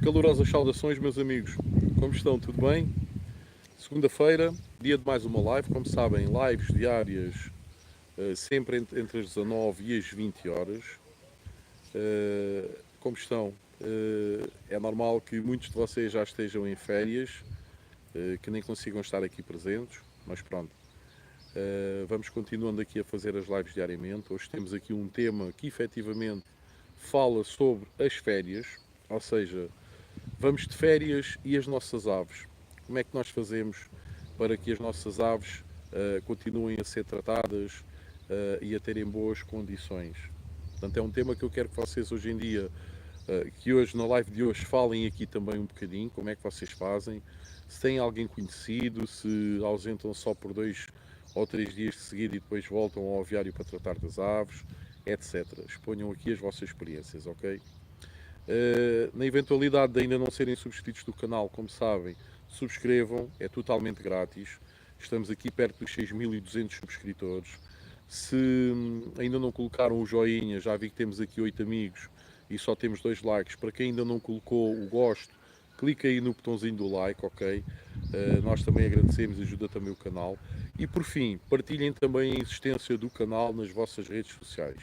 Calorosas saudações, meus amigos. Como estão? Tudo bem? Segunda-feira, dia de mais uma live. Como sabem, lives diárias, sempre entre as 19 e as 20 horas. Como estão? É normal que muitos de vocês já estejam em férias, que nem consigam estar aqui presentes, mas pronto. Vamos continuando aqui a fazer as lives diariamente. Hoje temos aqui um tema que efetivamente fala sobre as férias, ou seja, vamos de férias e as nossas aves. Como é que nós fazemos para que as nossas aves continuem a ser tratadas e a terem boas condições? Portanto, é um tema que eu quero que vocês hoje em dia, que hoje na live de hoje, falem aqui também um bocadinho, como é que vocês fazem, se têm alguém conhecido, se ausentam só por 2 ou 3 dias de seguida e depois voltam ao aviário para tratar das aves, etc. Exponham aqui as vossas experiências, ok? Na eventualidade de ainda não serem subscritos do canal, como sabem, subscrevam, é totalmente grátis. Estamos aqui perto dos 6.200 subscritores. Se ainda não colocaram o joinha, já vi que temos aqui 8 amigos e só temos 2 likes. Para quem ainda não colocou o gosto, clica aí no botãozinho do like, ok? Nós também agradecemos e ajuda também o canal. E por fim, partilhem também a existência do canal nas vossas redes sociais.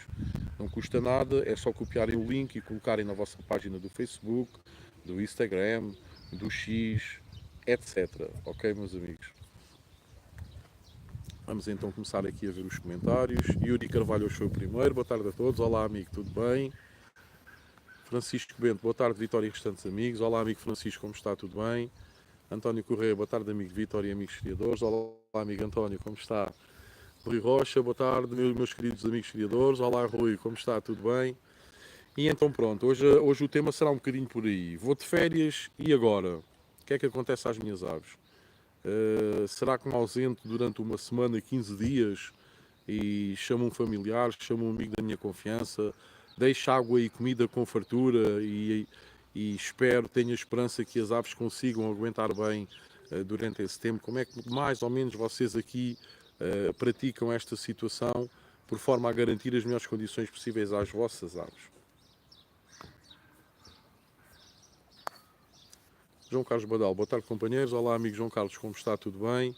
Não custa nada, é só copiarem o link e colocarem na vossa página do Facebook, do Instagram, do X, etc. Ok, meus amigos? Vamos então começar aqui a ver os comentários. Yuri Carvalho foi o primeiro. Boa tarde a todos. Olá, amigo, tudo bem? Francisco Bento, boa tarde, Vitória e restantes amigos. Olá, amigo Francisco, como está? Tudo bem? António Correia, boa tarde, amigo Vitória e amigos criadores. Olá, amigo António, como está? Rui Rocha, boa tarde, meus queridos amigos criadores. Olá, Rui, como está? Tudo bem? E então pronto, hoje o tema será um bocadinho por aí. Vou de férias e agora? O que é que acontece às minhas aves? Será que me ausento durante uma semana, 15 dias e chamo um familiar, chamo um amigo da minha confiança, deixo água e comida com fartura e espero, tenho a esperança que as aves consigam aguentar bem durante esse tempo? Como é que mais ou menos vocês aqui praticam esta situação por forma a garantir as melhores condições possíveis às vossas aves? João Carlos Badal, boa tarde, companheiros. Olá, amigo João Carlos, como está? Tudo bem?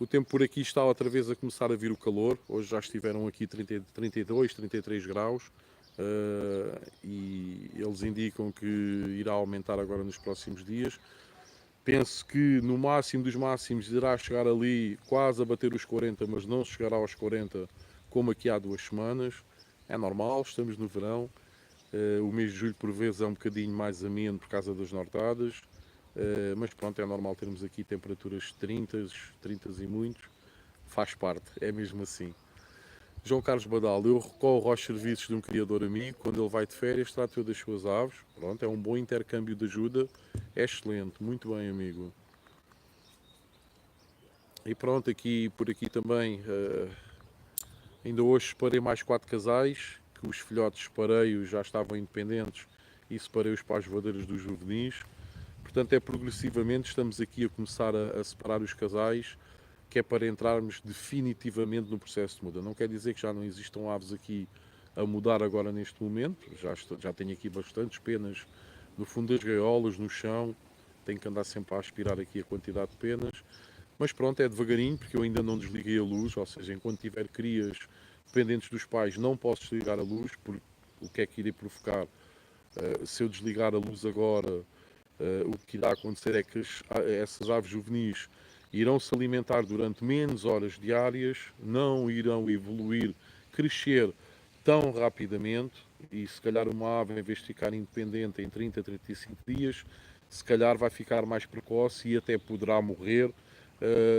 O tempo por aqui está outra vez a começar a vir o calor. Hoje já estiveram aqui 32, 33 graus e eles indicam que irá aumentar agora nos próximos dias. Penso que no máximo dos máximos irá chegar ali quase a bater os 40, mas não chegará aos 40 como aqui há 2 semanas. É normal, estamos no verão. O mês de julho por vezes é um bocadinho mais ameno por causa das nortadas. Mas pronto, é normal termos aqui temperaturas 30 e muitos, faz parte, é mesmo assim. João Carlos Badal, eu recorro aos serviços de um criador amigo, quando ele vai de férias, trata eu das suas aves, pronto, é um bom intercâmbio de ajuda, é excelente, muito bem, amigo. E pronto, por aqui também, ainda hoje separei mais 4 casais, que os filhotes separei-os, já estavam independentes, e separei-os para as voadeiras dos juvenis. Portanto, é progressivamente, estamos aqui a começar a separar os casais, que é para entrarmos definitivamente no processo de muda. Não quer dizer que já não existam aves aqui a mudar agora neste momento, já tenho aqui bastantes penas no fundo das gaiolas, no chão, tenho que andar sempre a aspirar aqui a quantidade de penas, mas pronto, é devagarinho, porque eu ainda não desliguei a luz, ou seja, enquanto tiver crias dependentes dos pais, não posso desligar a luz, porque o que é que irei provocar? Se eu desligar a luz agora, o que irá acontecer é que essas aves juvenis irão se alimentar durante menos horas diárias, não irão evoluir, crescer tão rapidamente e se calhar uma ave, em vez de ficar independente em 30, 35 dias, se calhar vai ficar mais precoce e até poderá morrer,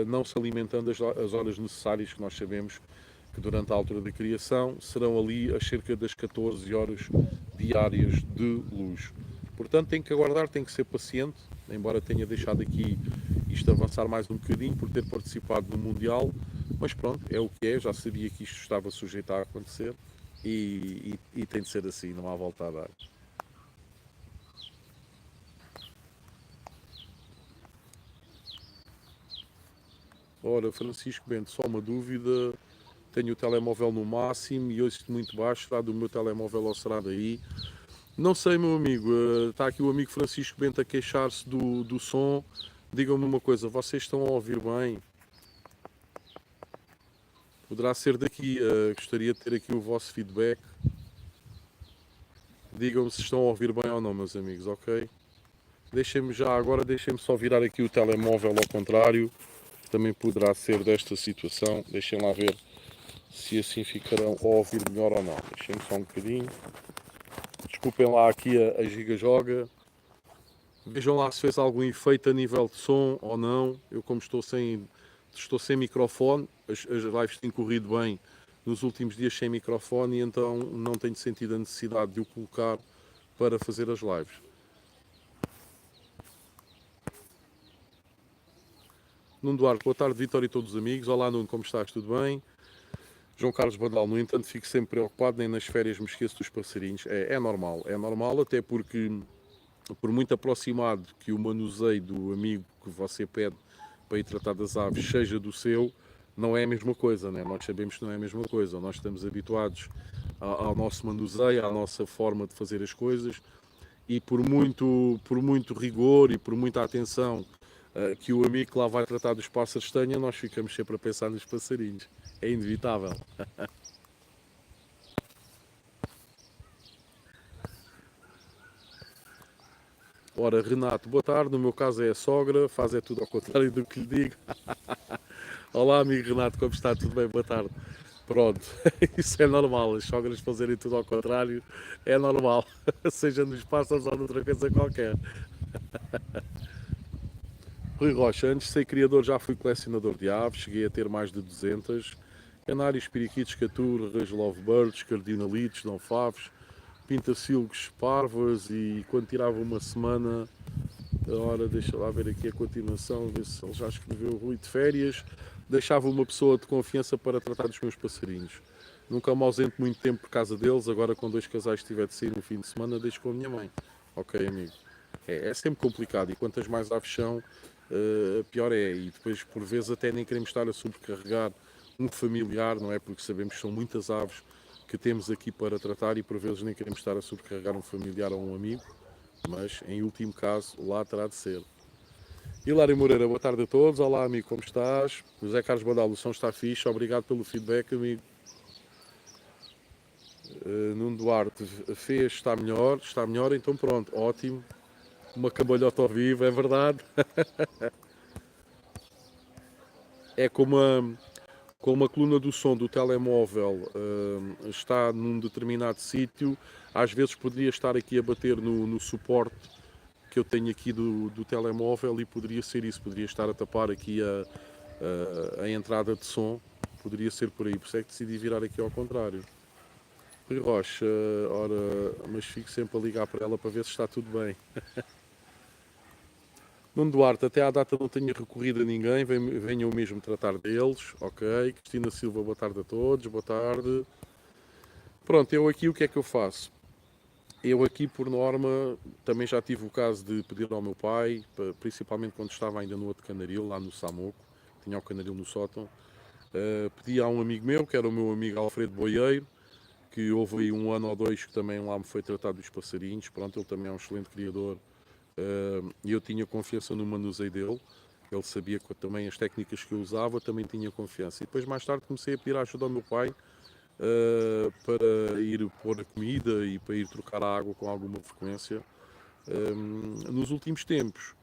não se alimentando as horas necessárias, que nós sabemos que durante a altura da criação serão ali as cerca das 14 horas diárias de luz. Portanto, tem que aguardar, tem que ser paciente, embora tenha deixado aqui isto avançar mais um bocadinho por ter participado no Mundial, mas pronto, é o que é, já sabia que isto estava sujeito a acontecer e tem de ser assim, não há volta a dar. Ora, Francisco Bento, só uma dúvida, tenho o telemóvel no máximo e ouço muito baixo, será do meu telemóvel ou será daí? Não sei, meu amigo. Está aqui o amigo Francisco Bento a queixar-se do som. Digam-me uma coisa, vocês estão a ouvir bem? Poderá ser daqui. Gostaria de ter aqui o vosso feedback. Digam-me se estão a ouvir bem ou não, meus amigos, ok? Deixem-me já agora, deixem-me só virar aqui o telemóvel ao contrário. Também poderá ser desta situação. Deixem lá ver se assim ficarão a ouvir melhor ou não. Deixem-me só um bocadinho. Desculpem lá aqui a Giga Joga. Vejam lá se fez algum efeito a nível de som ou não. Eu como estou sem microfone, as lives têm corrido bem nos últimos dias sem microfone e então não tenho sentido a necessidade de o colocar para fazer as lives. Nuno Duarte, boa tarde, Vitória e todos os amigos. Olá Nuno, como estás? Tudo bem? João Carlos Badal, no entanto, fico sempre preocupado, nem nas férias me esqueço dos passarinhos. É normal, até porque por muito aproximado que o manuseio do amigo que você pede para ir tratar das aves seja do seu, não é a mesma coisa, né? Nós sabemos que não é a mesma coisa. Nós estamos habituados ao nosso manuseio, à nossa forma de fazer as coisas e por muito rigor e por muita atenção que o amigo que lá vai tratar dos pássaros tenha, nós ficamos sempre a pensar nos passarinhos. É inevitável. Ora, Renato, boa tarde. No meu caso é a sogra, faz é tudo ao contrário do que lhe digo. Olá, amigo Renato, como está? Tudo bem? Boa tarde. Pronto, isso é normal. As sogras fazerem tudo ao contrário é normal, seja nos pássaros ou noutra coisa qualquer. Rui Rocha, antes de ser criador já fui colecionador de aves, cheguei a ter mais de 200. Canários, periquitos, catur, reis lovebirds, cardinalitos, não faves, pintacilgos, parvas e quando tirava uma semana, ora deixa lá ver aqui a continuação, ver se ele já escreveu Rui de férias, deixava uma pessoa de confiança para tratar dos meus passarinhos. Nunca me ausento muito tempo por causa deles, agora com 2 casais estiver de sair no fim de semana, deixo com a minha mãe. Ok, amigo. É sempre complicado e quantas mais aves são, pior é. E depois, por vezes, até nem queremos estar a sobrecarregar um familiar, não é? Porque sabemos que são muitas aves que temos aqui para tratar e por vezes nem queremos estar a sobrecarregar um familiar ou um amigo, mas em último caso, lá terá de ser. Hilário Moreira, boa tarde a todos. Olá, amigo, como estás? José Carlos Badal, o som está fixe. Obrigado pelo feedback, amigo. Nuno Duarte, fez, está melhor, então pronto, ótimo. Uma cambalhota ao vivo, é verdade. É como a coluna do som do telemóvel está num determinado sítio, às vezes poderia estar aqui a bater no suporte que eu tenho aqui do telemóvel e poderia ser isso, poderia estar a tapar aqui a entrada de som, poderia ser por aí, por isso é que decidi virar aqui ao contrário. Rui Rocha, ora, mas fico sempre a ligar para ela para ver se está tudo bem. Nuno Duarte, até à data não tenho recorrido a ninguém, venham mesmo tratar deles, ok. Cristina Silva, boa tarde a todos, boa tarde. Pronto, eu aqui o que é que eu faço? Eu aqui, por norma, também já tive o caso de pedir ao meu pai, principalmente quando estava ainda no outro canaril, lá no Samoco, tinha o canaril no sótão, pedi a um amigo meu, que era o meu amigo Alfredo Boieiro, que houve aí 1 ano ou 2 que também lá me foi tratado dos passarinhos, pronto, ele também é um excelente criador, e eu tinha confiança no manuseio dele, ele sabia que também as técnicas que eu usava, também tinha confiança. E depois mais tarde comecei a pedir ajuda ao meu pai, para ir pôr a comida e para ir trocar a água com alguma frequência. Nos últimos tempos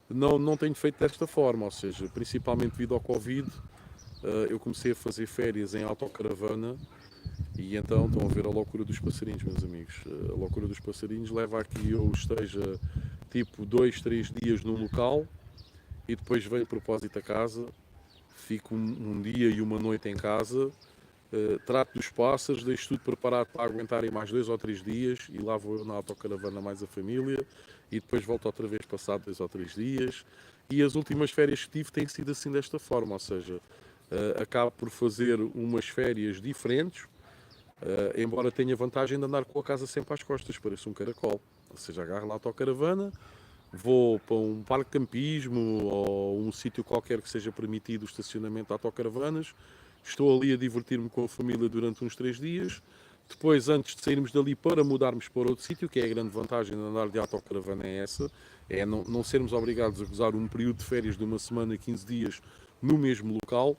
não tenho feito desta forma, ou seja, principalmente devido ao Covid, eu comecei a fazer férias em autocaravana e então estão a ver a loucura dos passarinhos, meus amigos. A loucura dos passarinhos leva a que eu esteja tipo 2, 3 dias num local e depois venho de propósito a casa, fico um dia e uma noite em casa, trato dos pássaros, deixo tudo preparado para aguentarem mais 2 ou 3 dias e lá vou eu na autocaravana mais a família e depois volto outra vez passado 2 ou 3 dias. E as últimas férias que tive têm sido assim desta forma, ou seja, acabo por fazer umas férias diferentes, embora tenha vantagem de andar com a casa sempre às costas, parece um caracol. Ou seja, agarro lá a autocaravana, vou para um parque de campismo ou um sítio qualquer que seja permitido o estacionamento de autocaravanas, estou ali a divertir-me com a família durante uns 3 dias, Depois, antes de sairmos dali para mudarmos para outro sítio, que é a grande vantagem de andar de autocaravana é essa, é não sermos obrigados a gozar um período de férias de uma semana, 15 dias, no mesmo local.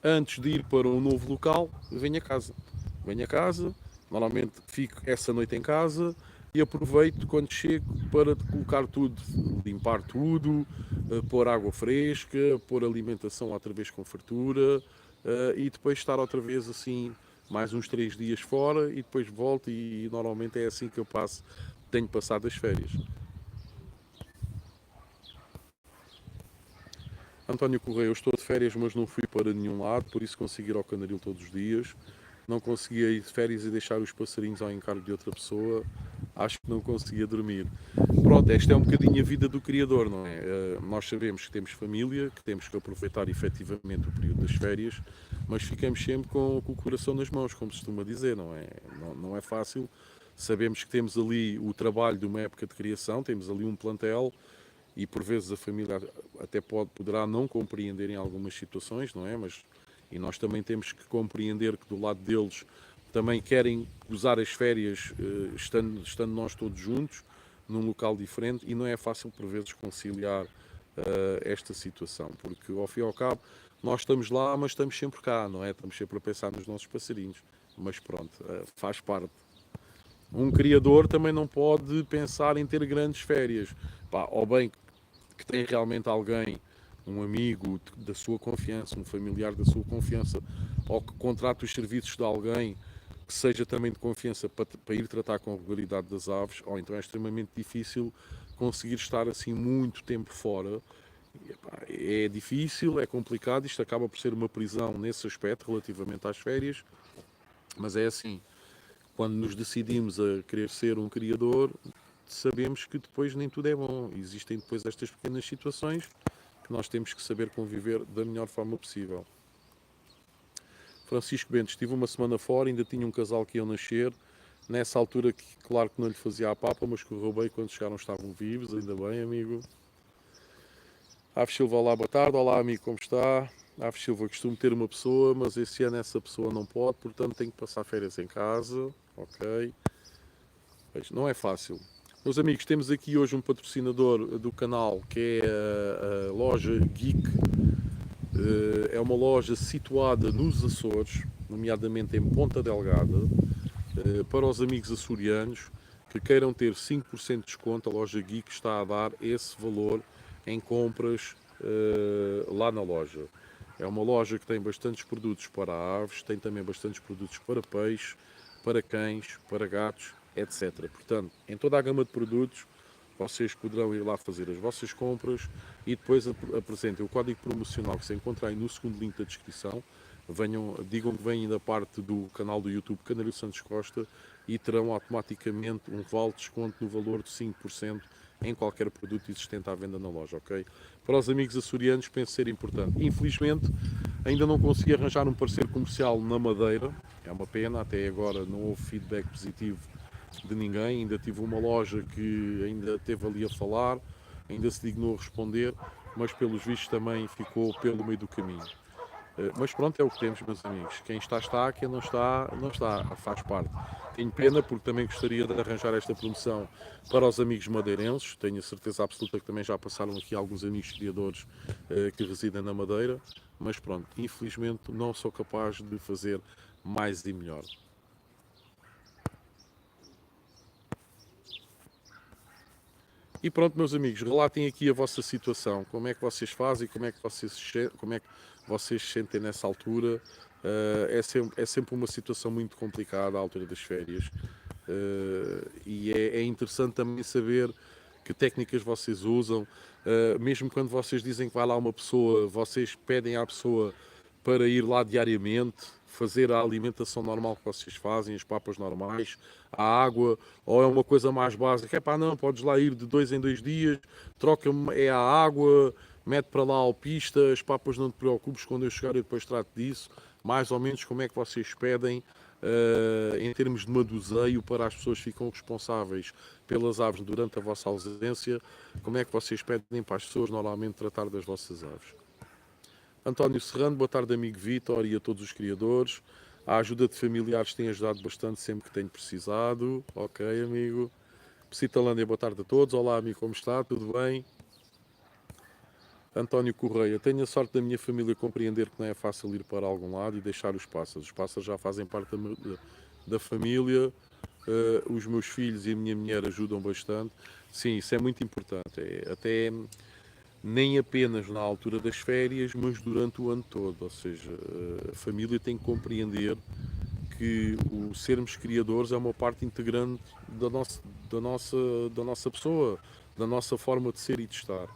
Antes de ir para um novo local, venho a casa. Venho a casa, normalmente fico essa noite em casa e aproveito quando chego para colocar tudo, limpar tudo, pôr água fresca, pôr alimentação outra vez com fartura e depois estar outra vez assim mais uns 3 dias fora e depois volto e normalmente é assim que eu passo, tenho passado as férias. António Correia, eu estou de férias, mas não fui para nenhum lado, por isso consegui ir ao Canaril todos os dias. Não conseguia ir de férias e deixar os passarinhos ao encargo de outra pessoa. Acho que não conseguia dormir. Pronto, esta é um bocadinho a vida do criador, não é? Nós sabemos que temos família, que temos que aproveitar efetivamente o período das férias, mas ficamos sempre com o coração nas mãos, como se costuma dizer, não é? Não é fácil. Sabemos que temos ali o trabalho de uma época de criação, temos ali um plantel, e por vezes a família até poderá não compreender em algumas situações, não é? E nós também temos que compreender que do lado deles também querem usar as férias estando nós todos juntos, num local diferente, e não é fácil por vezes conciliar esta situação, porque ao fim e ao cabo nós estamos lá, mas estamos sempre cá, não é? Estamos sempre a pensar nos nossos passarinhos, mas pronto, faz parte. Um criador também não pode pensar em ter grandes férias. Pá, ou bem que tem realmente alguém, um amigo da sua confiança, um familiar da sua confiança, ou que contrate os serviços de alguém que seja também de confiança para ir tratar com regularidade das aves, ou então é extremamente difícil conseguir estar assim muito tempo fora. É difícil, é complicado, isto acaba por ser uma prisão nesse aspecto relativamente às férias, mas é assim, quando nos decidimos a querer ser um criador, sabemos que depois nem tudo é bom. Existem depois estas pequenas situações que nós temos que saber conviver da melhor forma possível. Francisco Bento, estive uma semana fora, ainda tinha um casal que ia nascer. Nessa altura, claro que não lhe fazia a papa, mas correu bem, quando chegaram estavam vivos, ainda bem, amigo. Aves Silva, olá, boa tarde. Olá, amigo, como está? Aves Silva, costumo ter uma pessoa, mas esse ano essa pessoa não pode, portanto tenho que passar férias em casa. Ok. Não é fácil. Meus amigos, temos aqui hoje um patrocinador do canal, que é a loja Geek. É uma loja situada nos Açores, nomeadamente em Ponta Delgada, para os amigos açorianos que queiram ter 5% de desconto. A loja Geek está a dar esse valor em compras lá na loja. É uma loja que tem bastantes produtos para aves, tem também bastantes produtos para peixes, para cães, para gatos, etc. Portanto, em toda a gama de produtos, vocês poderão ir lá fazer as vossas compras e depois apresentem o código promocional que se encontra aí no segundo link da descrição. Digam que vêm da parte do canal do YouTube Canário Santos Costa e terão automaticamente um vale de desconto no valor de 5% em qualquer produto existente à venda na loja, ok? Para os amigos açorianos, penso ser importante. Infelizmente, ainda não consegui arranjar um parceiro comercial na Madeira, é uma pena, até agora não houve feedback positivo de ninguém. Ainda tive uma loja que ainda esteve ali a falar, ainda se dignou a responder, mas pelos vistos também ficou pelo meio do caminho. Mas pronto, é o que temos, meus amigos. Quem está, quem não está, não está, faz parte. Tenho pena porque também gostaria de arranjar esta promoção para os amigos madeirenses. Tenho a certeza absoluta que também já passaram aqui alguns amigos criadores que residem na Madeira, mas pronto, infelizmente não sou capaz de fazer mais e melhor. E pronto, meus amigos, relatem aqui a vossa situação. Como é que vocês fazem, como é que vocês se sentem nessa altura. É sempre uma situação muito complicada à altura das férias. E é interessante também saber que técnicas vocês usam. Mesmo quando vocês dizem que vai lá uma pessoa, vocês pedem à pessoa para ir lá diariamente, fazer a alimentação normal que vocês fazem, as papas normais, a água, ou é uma coisa mais básica, é pá, não, podes lá ir de 2 em 2 dias, troca-me a água, mete para lá a alpista, as papas não te preocupes, quando eu chegar eu depois trato disso. Mais ou menos como é que vocês pedem em termos de manuseio para as pessoas que ficam responsáveis pelas aves durante a vossa ausência, como é que vocês pedem para as pessoas normalmente tratar das vossas aves? António Serrano, boa tarde, amigo Vítor e a todos os criadores. A ajuda de familiares tem ajudado bastante sempre que tenho precisado. Ok, amigo. Psitalândia, boa tarde a todos. Olá, amigo, como está? Tudo bem? António Correia, tenho a sorte da minha família compreender que não é fácil ir para algum lado e deixar os pássaros. Os pássaros já fazem parte da família. Os meus filhos e a minha mulher ajudam bastante. Sim, isso é muito importante. Até nem apenas na altura das férias, mas durante o ano todo. Ou seja, a família tem que compreender que o sermos criadores é uma parte integrante da nossa, da nossa pessoa, da nossa forma de ser e de estar.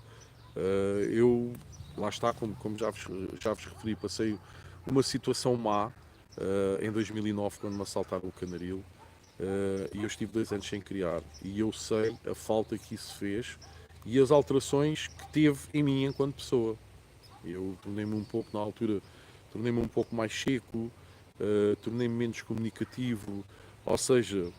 Eu, lá está, como já vos referi, passei uma situação má em 2009 quando me assaltaram o Canaril e eu estive 2 anos sem criar e eu sei a falta que isso fez e as alterações que teve em mim enquanto pessoa. Eu tornei-me um pouco, na altura, tornei-me um pouco mais seco, tornei-me menos comunicativo, ou seja,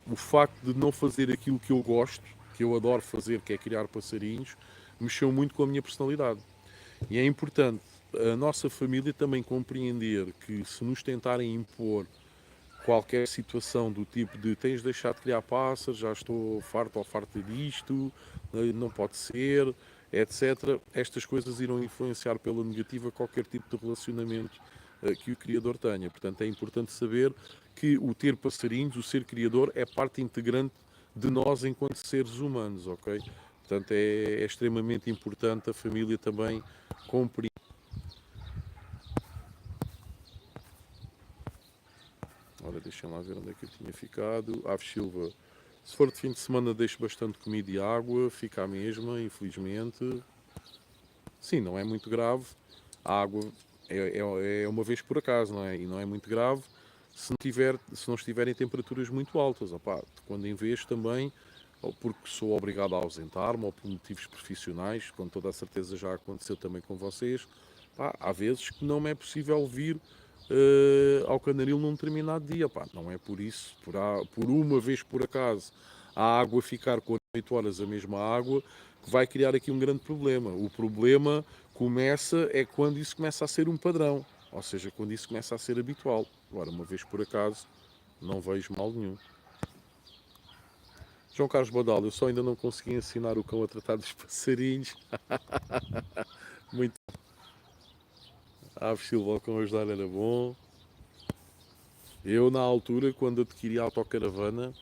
o facto de não fazer aquilo que eu gosto, que eu adoro fazer, que é criar passarinhos, mexeu muito com a minha personalidade. E é importante a nossa família também compreender que se nos tentarem impor qualquer situação do tipo de tens de deixar de criar pássaros, já estou farto ou farta disto, não pode ser, etc. Estas coisas irão influenciar pela negativa qualquer tipo de relacionamento que o criador tenha. Portanto, é importante saber que o ter passarinhos, o ser criador, é parte integrante de nós enquanto seres humanos, ok? Portanto, é extremamente importante a família também compreender. Ora, deixem lá ver onde é que eu tinha ficado. Aves Silva. Se for de fim de semana, deixo bastante comida e água. Fica a mesma, infelizmente. Sim, não é muito grave. A água é uma vez por acaso, não é? E não é muito grave se não estiverem temperaturas muito altas. Opá, quando em vez também, ou porque sou obrigado a ausentar-me, ou por motivos profissionais, com toda a certeza já aconteceu também com vocês, pá, há vezes que não me é possível vir ao Canaril num determinado dia. Pá, não é por isso, por uma vez por acaso, a água ficar com 8 horas a mesma água, que vai criar aqui um grande problema. O problema começa é quando isso começa a ser um padrão, ou seja, quando isso começa a ser habitual. Agora, uma vez por acaso, não vejo mal nenhum. João Carlos Badal, eu só ainda não consegui ensinar o cão a tratar dos passarinhos. Muito. Aves Silva, o cão ajudar era bom. Eu, na altura, quando adquiri a autocaravana,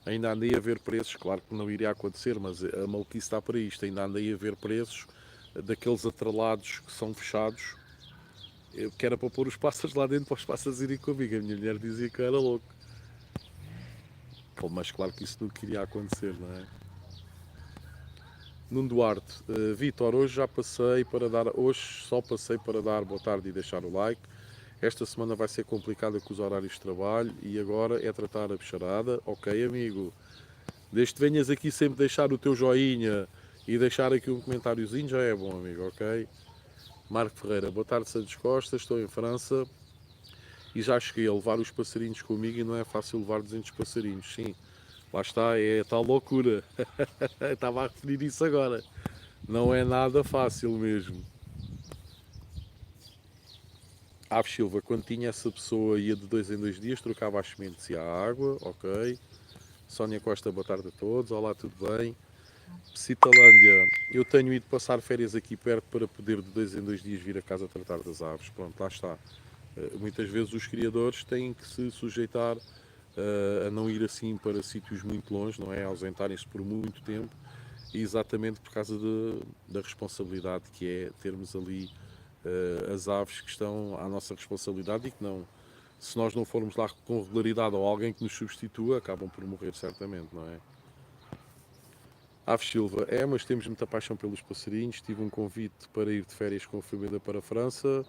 ainda andei a ver preços, claro que não iria acontecer, mas a maluquice está para isto. Ainda andei a ver preços daqueles atrelados que são fechados, que era para pôr os pássaros lá dentro, para os pássaros irem comigo. A minha mulher dizia que eu era louco. Mas claro que isso não queria acontecer, não é? Nuno Duarte, Vitor, hoje só passei para dar boa tarde e deixar o like. Esta semana vai ser complicada com os horários de trabalho e agora é tratar a bicharada. Ok, amigo. Desde que venhas aqui sempre deixar o teu joinha e deixar aqui um comentáriozinho, já é bom, amigo, ok? Marco Ferreira, boa tarde, Santos Costa, estou em França e já cheguei a levar os passarinhos comigo e não é fácil levar 200 passarinhos, sim. Lá está, é a tal loucura. Estava a referir isso agora. Não é nada fácil mesmo. Aves Silva, quando tinha essa pessoa, ia de 2 em 2 dias, trocava as sementes e a água, ok. Sónia Costa, boa tarde a todos, olá, tudo bem? Psitalândia, eu tenho ido passar férias aqui perto para poder de 2 em 2 dias vir a casa tratar das aves. Pronto, lá está. Muitas vezes os criadores têm que se sujeitar a não ir assim para sítios muito longe, não é? Ausentarem-se por muito tempo, exatamente por causa da responsabilidade que é termos ali as aves que estão à nossa responsabilidade e que não, se nós não formos lá com regularidade ou alguém que nos substitua, acabam por morrer certamente, não é? Aves Silva, mas temos muita paixão pelos passarinhos. Tive um convite para ir de férias com a família para a França,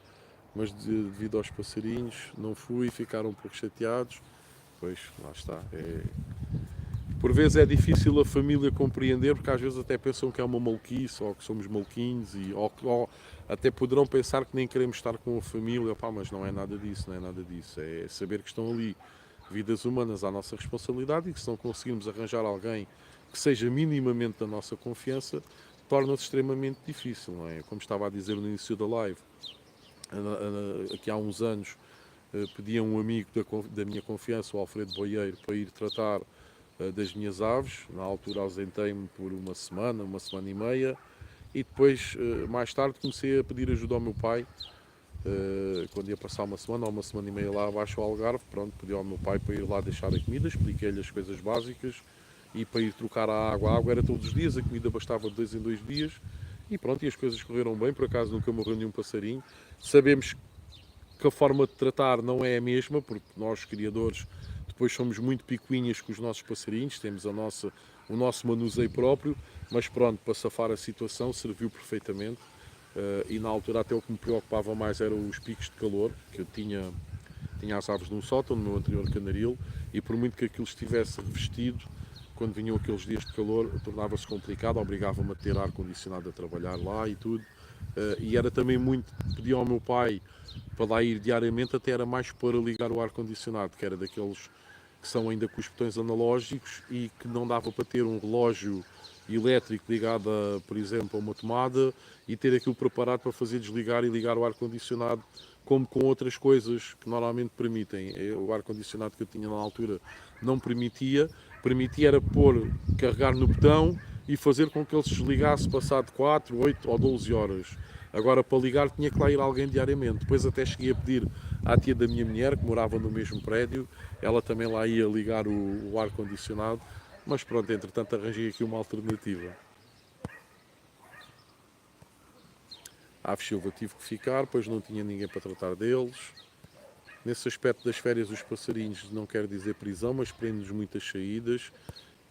mas devido aos passarinhos não fui, ficaram um pouco chateados. Pois, lá está. Por vezes é difícil a família compreender, porque às vezes até pensam que é uma maluquice, ou que somos maluquinhos, ou até poderão pensar que nem queremos estar com a família. Pá, mas não é nada disso, não é nada disso. É saber que estão ali vidas humanas à nossa responsabilidade e que se não conseguirmos arranjar alguém que seja minimamente da nossa confiança, torna-se extremamente difícil, não é? Como estava a dizer no início da live, aqui há uns anos, pedi a um amigo da minha confiança, o Alfredo Boieiro, para ir tratar das minhas aves. Na altura ausentei-me por uma semana e meia, e depois, mais tarde, comecei a pedir ajuda ao meu pai. Quando ia passar uma semana ou uma semana e meia lá abaixo ao Algarve, pronto, pedi ao meu pai para ir lá deixar a comida, expliquei-lhe as coisas básicas e para ir trocar a água. A água era todos os dias, a comida bastava de 2 em 2 dias e pronto, e as coisas correram bem. Por acaso nunca morreu nenhum passarinho. Sabemos que a forma de tratar não é a mesma, porque nós, criadores, depois somos muito picuinhas com os nossos passarinhos, temos o nosso manuseio próprio, mas pronto, para safar a situação serviu perfeitamente. E na altura até o que me preocupava mais eram os picos de calor, que eu tinha as aves num sótão no meu anterior canaril, e por muito que aquilo estivesse revestido, quando vinham aqueles dias de calor tornava-se complicado, obrigava-me a ter ar-condicionado a trabalhar lá e tudo. E era também muito, pedi ao meu pai para lá ir diariamente, até era mais para ligar o ar-condicionado, que era daqueles que são ainda com os botões analógicos e que não dava para ter um relógio elétrico ligado, por exemplo, a uma tomada e ter aquilo preparado para fazer desligar e ligar o ar-condicionado, como com outras coisas que normalmente permitem. O ar-condicionado que eu tinha na altura não permitia era pôr, carregar no botão e fazer com que ele se desligasse passado 4, 8 ou 12 horas. Agora, para ligar, tinha que lá ir alguém diariamente. Depois até cheguei a pedir à tia da minha mulher, que morava no mesmo prédio, ela também lá ia ligar o ar-condicionado, mas pronto, entretanto arranjei aqui uma alternativa. A ave silva tive que ficar, pois não tinha ninguém para tratar deles. Nesse aspecto das férias, os passarinhos não quer dizer prisão, mas prende-nos muitas saídas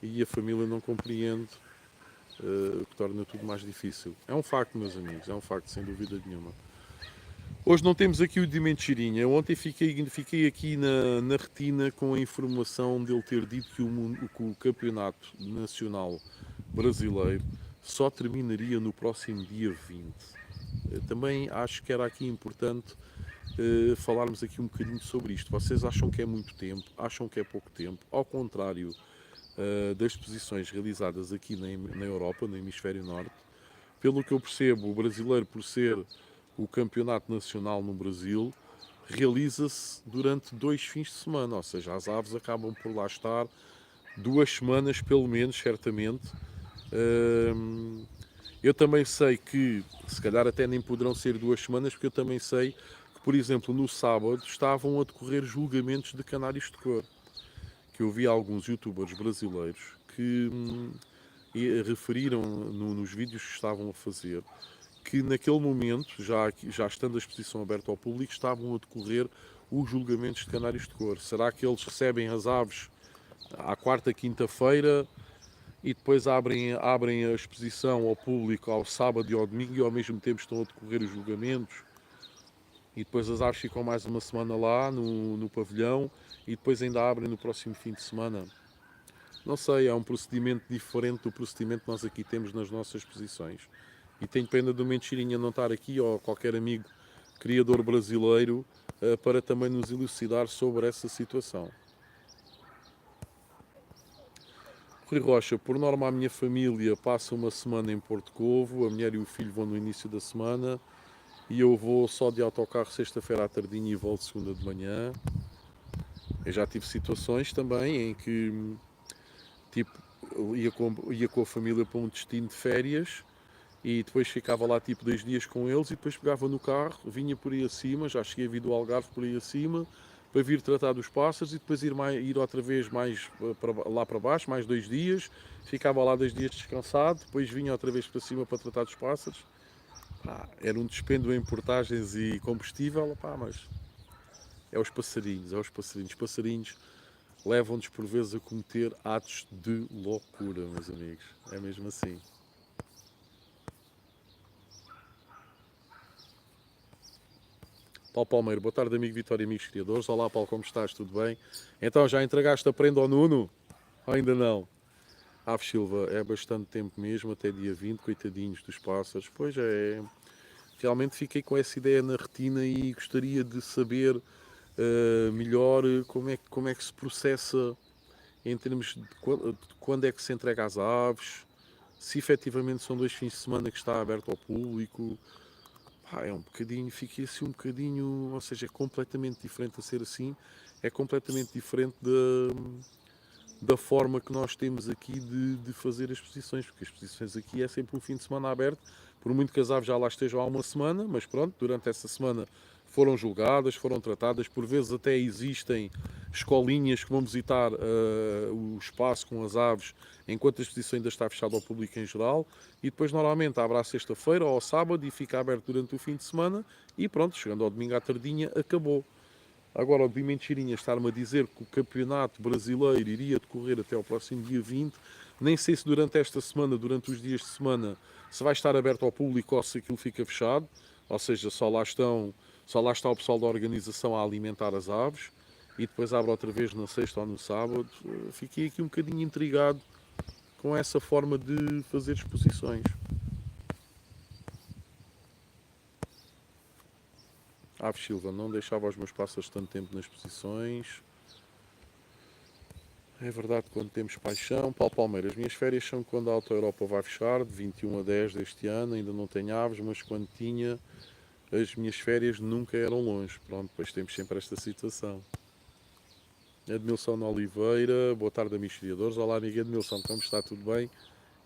e a família não compreende, o que torna tudo mais difícil. É um facto, meus amigos, é um facto, sem dúvida nenhuma. Hoje não temos aqui o de Mentirinha. Ontem fiquei aqui na retina com a informação dele ter dito que o campeonato nacional brasileiro só terminaria no próximo dia 20. Também acho que era aqui importante falarmos aqui um bocadinho sobre isto. Vocês acham que é muito tempo? Acham que é pouco tempo? Ao contrário das exposições realizadas aqui na Europa, no hemisfério norte, pelo que eu percebo, o brasileiro, por ser o campeonato nacional no Brasil, realiza-se durante 2 fins de semana, ou seja, as aves acabam por lá estar 2 semanas pelo menos, certamente. Eu também sei que, se calhar até nem poderão ser 2 semanas, porque eu também sei que, por exemplo, no sábado estavam a decorrer julgamentos de canários de cor, que eu vi alguns youtubers brasileiros que referiram nos vídeos que estavam a fazer que naquele momento, já estando a exposição aberta ao público, estavam a decorrer os julgamentos de canários de cor. Será que eles recebem as aves à quarta, quinta-feira e depois abrem a exposição ao público ao sábado e ao domingo e ao mesmo tempo estão a decorrer os julgamentos? E depois as aves ficam mais uma semana lá no pavilhão e depois ainda abrem no próximo fim de semana? Não sei, é um procedimento diferente do procedimento que nós aqui temos nas nossas exposições. E tenho pena do Mentirinha não estar aqui, ou qualquer amigo criador brasileiro, para também nos elucidar sobre essa situação. Rui Rocha, por norma a minha família passa uma semana em Porto Covo, a mulher e o filho vão no início da semana e eu vou só de autocarro sexta-feira à tardinha e volto segunda de manhã. Eu já tive situações também em que tipo, ia com a família para um destino de férias e depois ficava lá tipo 2 dias com eles e depois pegava no carro, vinha por aí acima, já cheguei a vir do Algarve por aí acima, para vir tratar dos pássaros e depois ir outra vez mais lá para baixo, mais 2 dias, ficava lá 2 dias descansado, depois vinha outra vez para cima para tratar dos pássaros. Era um dispêndio em portagens e combustível, mas é os passarinhos, é os passarinhos. Os passarinhos levam-nos por vezes a cometer atos de loucura, meus amigos. É mesmo assim. Paulo Palmeiro, boa tarde, amigo Vitória e amigos criadores. Olá, Paulo, como estás? Tudo bem? Então, já entregaste a prenda ao Nuno? Ou ainda não? Ave Silva, é bastante tempo mesmo, até dia 20, coitadinhos dos pássaros. Pois é, realmente fiquei com essa ideia na retina e gostaria de saber melhor como é que se processa em termos de quando é que se entrega às aves, se efetivamente são 2 fins de semana que está aberto ao público. Pá, é um bocadinho, fiquei assim um bocadinho, ou seja, é completamente diferente a ser assim, é completamente diferente da forma que nós temos aqui de fazer as exposições, porque as exposições aqui é sempre um fim de semana aberto, por muito que as aves já lá estejam há uma semana, mas pronto, durante essa semana foram julgadas, foram tratadas, por vezes até existem escolinhas que vão visitar o espaço com as aves enquanto a exposição ainda está fechada ao público em geral, e depois normalmente abre à sexta-feira ou ao sábado e fica aberto durante o fim de semana e pronto, chegando ao domingo à tardinha, acabou. Agora, o de Mentirinha estar-me a dizer que o campeonato brasileiro iria decorrer até ao próximo dia 20, nem sei se durante esta semana, durante os dias de semana, se vai estar aberto ao público ou se aquilo fica fechado, ou seja, só lá está o pessoal da organização a alimentar as aves e depois abre outra vez na sexta ou no sábado. Fiquei aqui um bocadinho intrigado com essa forma de fazer exposições. Aves Silva, não deixava os meus pássaros tanto tempo nas exposições. É verdade, quando temos paixão. Paulo Palmeiras, as minhas férias são quando a Auto Europa vai fechar, de 21 a 10 deste ano, ainda não tenho aves, mas quando tinha, as minhas férias nunca eram longe. Pronto, depois temos sempre esta situação. Edmilson Oliveira, boa tarde, amigos criadores. Olá, amigo Edmilson, como está? Tudo bem?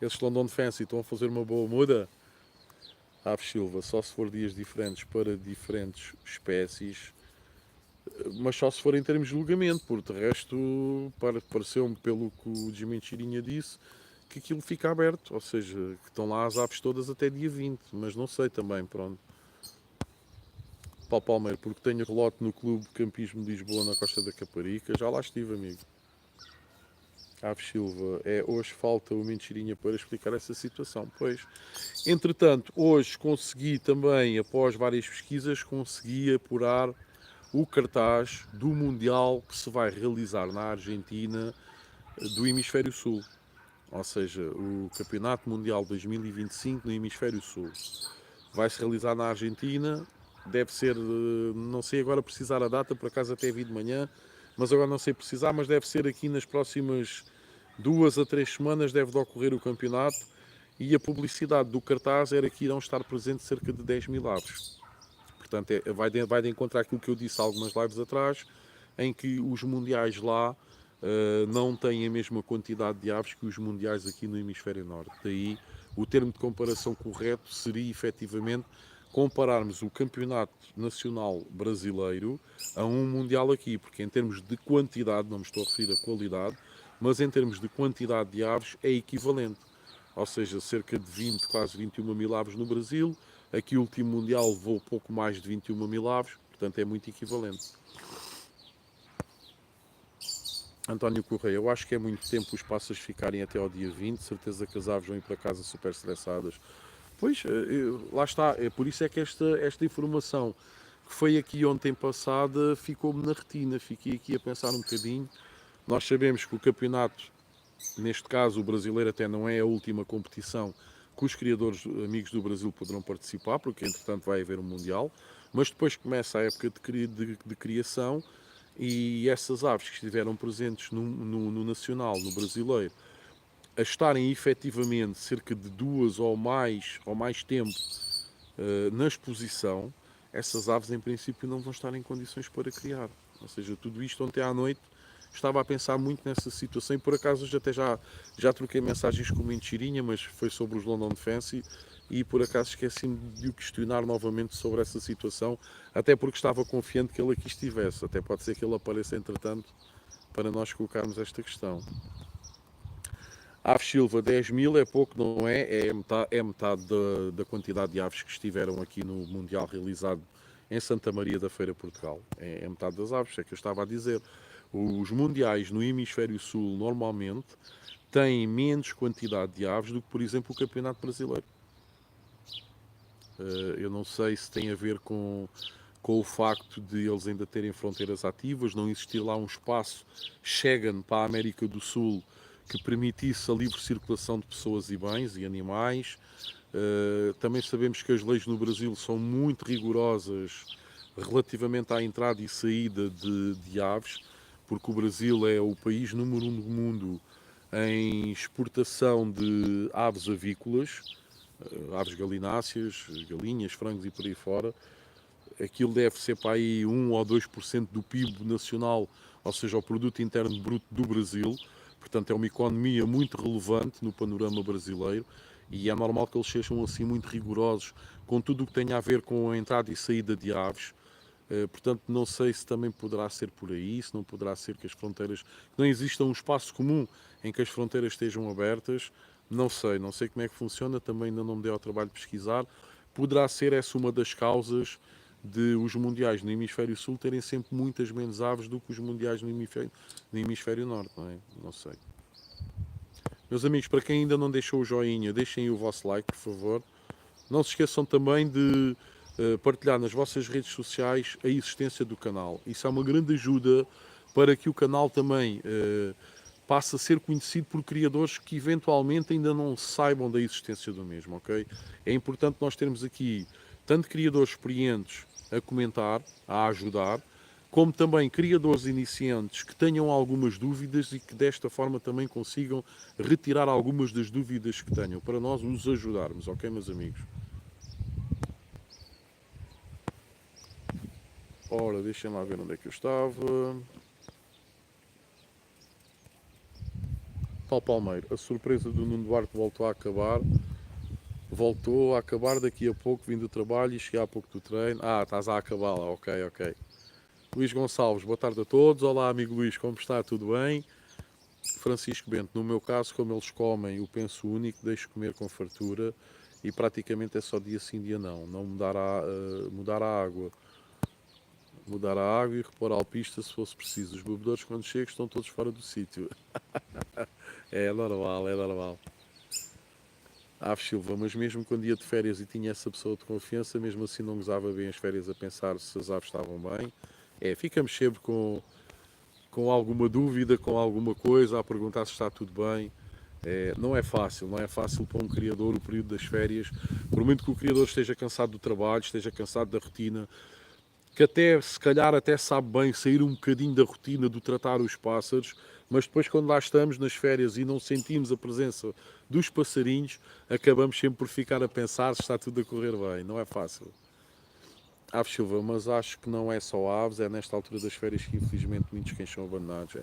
Esses London Fancy estão a fazer uma boa muda? Aves Silva, só se for dias diferentes para diferentes espécies, mas só se for em termos de julgamento, porque de resto pareceu-me, pelo que o Desmentirinha disse, que aquilo fica aberto, ou seja, que estão lá as aves todas até dia 20, mas não sei também, pronto. Paulo Palmeiro, porque tenho relote no Clube de Campismo de Lisboa, na Costa da Caparica, já lá estive, amigo. Aves Silva, hoje falta o Mentirinha para explicar essa situação, pois. Entretanto, hoje consegui também, após várias pesquisas, consegui apurar o cartaz do Mundial que se vai realizar na Argentina do Hemisfério Sul. Ou seja, o Campeonato Mundial 2025 no Hemisfério Sul. Vai se realizar na Argentina, deve ser, não sei agora precisar a data, por acaso até vi de manhã, mas agora não sei precisar, mas deve ser aqui nas próximas 2 a 3 semanas deve de ocorrer o campeonato e a publicidade do cartaz era que irão estar presentes cerca de 10 mil aves. Portanto, vai de encontrar aquilo que eu disse há algumas lives atrás, em que os mundiais lá não têm a mesma quantidade de aves que os mundiais aqui no Hemisfério Norte. Daí, o termo de comparação correto seria, efetivamente, compararmos o campeonato nacional brasileiro a um mundial aqui, porque em termos de quantidade, não me estou a referir a qualidade, mas em termos de quantidade de aves é equivalente. Ou seja, cerca de 20, quase 21 mil aves no Brasil. Aqui o último Mundial levou pouco mais de 21 mil aves, portanto é muito equivalente. António Correia, eu acho que é muito tempo os pássaros ficarem até ao dia 20, certeza que as aves vão ir para casa super estressadas. Pois, lá está, é por isso é que esta informação que foi aqui ontem passada ficou-me na retina, fiquei aqui a pensar um bocadinho. Nós sabemos que o campeonato, neste caso o brasileiro até não é a última competição que os criadores amigos do Brasil poderão participar, porque entretanto vai haver um Mundial, mas depois começa a época de criação e essas aves que estiveram presentes no Nacional, no Brasileiro, a estarem efetivamente cerca de 2 ou mais tempo na exposição, essas aves em princípio não vão estar em condições para criar. Ou seja, tudo isto ontem à noite estava a pensar muito nessa situação e por acaso hoje até já troquei mensagens com o Mentirinha, mas foi sobre os London Fancy e por acaso esqueci-me de o questionar novamente sobre essa situação, até porque estava confiante que ele aqui estivesse. Até pode ser que ele apareça entretanto para nós colocarmos esta questão. Aves Silva, 10 mil é pouco, não é? É metade da quantidade de aves que estiveram aqui no Mundial realizado em Santa Maria da Feira, Portugal. É metade das aves, é que eu estava a dizer. Os mundiais no Hemisfério Sul normalmente têm menos quantidade de aves do que, por exemplo, o Campeonato Brasileiro. Eu não sei se tem a ver com o facto de eles ainda terem fronteiras ativas, não existir lá um espaço Schengen para a América do Sul que permitisse a livre circulação de pessoas e bens e animais. Também sabemos que as leis no Brasil são muito rigorosas relativamente à entrada e saída de aves, porque o Brasil é o país número 1 do mundo em exportação de aves avícolas. aves galináceas, galinhas, frangos e por aí fora. Aquilo deve ser para aí 1 ou 2% do PIB nacional, ou seja, o produto interno bruto do Brasil. Portanto, é uma economia muito relevante no panorama brasileiro e é normal que eles sejam assim muito rigorosos com tudo o que tem a ver com a entrada e saída de aves. Portanto, não sei se também poderá ser por aí, se não poderá ser que as fronteiras, que não exista um espaço comum em que as fronteiras estejam abertas. Não sei, não sei como é que funciona, também ainda não me dei ao trabalho de pesquisar. Poderá ser essa uma das causas de os mundiais no hemisfério sul terem sempre muitas menos aves do que os mundiais no hemisfério norte, não é? Não sei. Meus amigos, para quem ainda não deixou o joinha, deixem o vosso like, por favor. Não se esqueçam também de partilhar nas vossas redes sociais a existência do canal. Isso é uma grande ajuda para que o canal também passe a ser conhecido por criadores que eventualmente ainda não saibam da existência do mesmo, ok? É importante nós termos aqui tanto criadores experientes a comentar, a ajudar, como também criadores iniciantes que tenham algumas dúvidas e que desta forma também consigam retirar algumas das dúvidas que tenham, para nós os ajudarmos, ok, meus amigos? Ora, deixem lá ver onde é que eu estava. Paulo Palmeiro, a surpresa do Nuno Duarte voltou a acabar. Voltou a acabar daqui a pouco, vim do trabalho e cheguei há pouco do treino. Ah, estás a acabar lá, ok, ok. Luís Gonçalves, boa tarde a todos. Olá, amigo Luís, como está? Tudo bem? Francisco Bento, no meu caso, como eles comem o penso único, deixo comer com fartura e praticamente é só dia sim, dia não. Não mudar a água. Mudar a água e repor a alpista se fosse preciso. Os bebedores, quando chegam, estão todos fora do sítio. É normal, é normal. Aves Silva, mas mesmo quando ia de férias e tinha essa pessoa de confiança, mesmo assim não gozava bem as férias a pensar se as aves estavam bem. É, ficamos sempre com alguma dúvida, com alguma coisa, a perguntar se está tudo bem. É, não é fácil, não é fácil para um criador o período das férias, por muito que o criador esteja cansado do trabalho, esteja cansado da rotina, que até se calhar até sabe bem sair um bocadinho da rotina do tratar os pássaros, mas depois quando lá estamos nas férias e não sentimos a presença dos passarinhos, acabamos sempre por ficar a pensar se está tudo a correr bem. Não é fácil. Aves Silva, mas acho que não é só aves, é nesta altura das férias que infelizmente muitos cães são abandonados.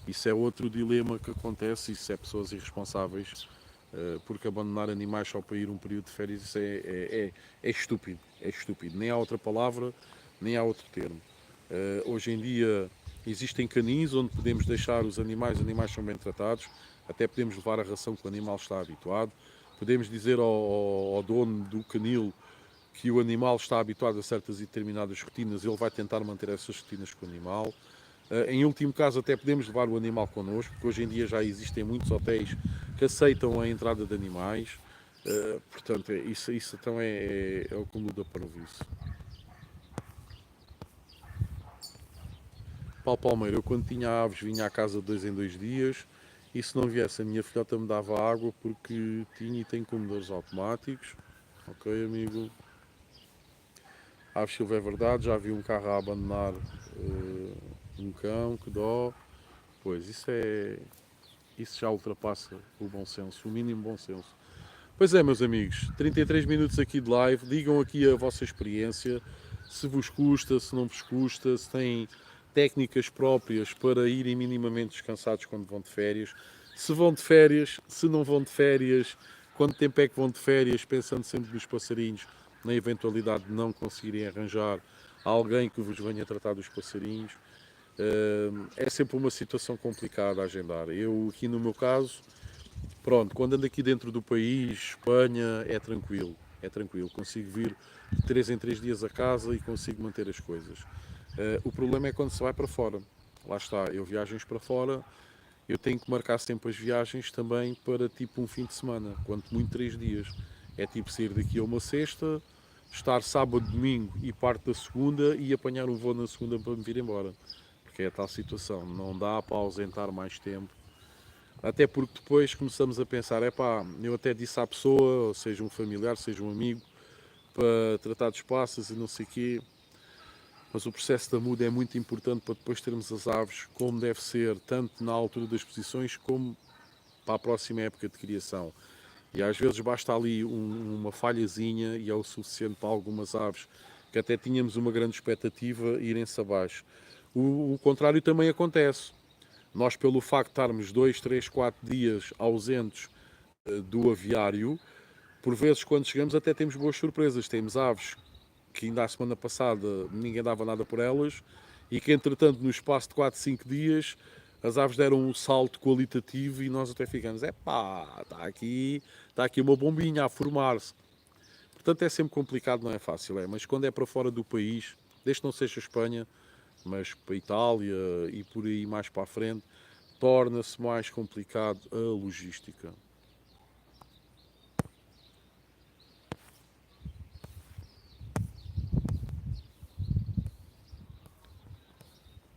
Isso é outro dilema que acontece, isso é pessoas irresponsáveis, porque abandonar animais só para ir um período de férias, isso é estúpido, é estúpido. Nem há outra palavra, nem há outro termo. Hoje em dia existem canis onde podemos deixar os animais são bem tratados, até podemos levar a ração que o animal está habituado, podemos dizer ao dono do canil que o animal está habituado a certas e determinadas rotinas, ele vai tentar manter essas rotinas com o animal. Em último caso, até podemos levar o animal connosco, porque hoje em dia já existem muitos hotéis que aceitam a entrada de animais. Portanto, isso então é o cúmulo da parvoíce. Paulo Palmeiro, eu quando tinha aves vinha à casa de 2 em 2 dias e se não viesse a minha filhota me dava água porque tinha e tem comedores automáticos. Ok, amigo? Aves Silva, é verdade, já vi um carro a abandonar um cão, que dó. Pois, isso já ultrapassa o bom senso, o mínimo bom senso. Pois é, meus amigos, 33 minutos aqui de live, digam aqui a vossa experiência, se vos custa, se não vos custa, se têm técnicas próprias para irem minimamente descansados quando vão de férias, se vão de férias, se não vão de férias, quanto tempo é que vão de férias, pensando sempre nos passarinhos, na eventualidade de não conseguirem arranjar alguém que vos venha tratar dos passarinhos. É sempre uma situação complicada a agendar. Eu, aqui no meu caso, pronto, quando ando aqui dentro do país, Espanha, é tranquilo, consigo vir de 3 em 3 dias a casa e consigo manter as coisas. O problema é quando se vai para fora. Lá está, eu viagens para fora, eu tenho que marcar sempre as viagens também para tipo um fim de semana, quanto muito 3 dias. É tipo sair daqui a uma sexta, estar sábado, domingo e parte da segunda e apanhar um voo na segunda para me vir embora. Porque é a tal situação, não dá para ausentar mais tempo. Até porque depois começamos a pensar, é pá, eu até disse à pessoa, seja um familiar, seja um amigo, para tratar dos pássaros e não sei o quê, mas o processo da muda é muito importante para depois termos as aves como deve ser, tanto na altura das posições como para a próxima época de criação. E às vezes basta ali uma falhazinha e é o suficiente para algumas aves que até tínhamos uma grande expectativa irem-se abaixo. O contrário também acontece. Nós, pelo facto de estarmos 2, 3, 4 dias ausentes do aviário, por vezes quando chegamos até temos boas surpresas. Temos aves que ainda a semana passada ninguém dava nada por elas e que entretanto no espaço de 4, 5 dias as aves deram um salto qualitativo e nós até ficamos, epá, está aqui uma bombinha a formar-se. Portanto é sempre complicado, não é fácil, mas quando é para fora do país, desde que não seja Espanha, mas para a Itália e por aí mais para a frente, torna-se mais complicado a logística.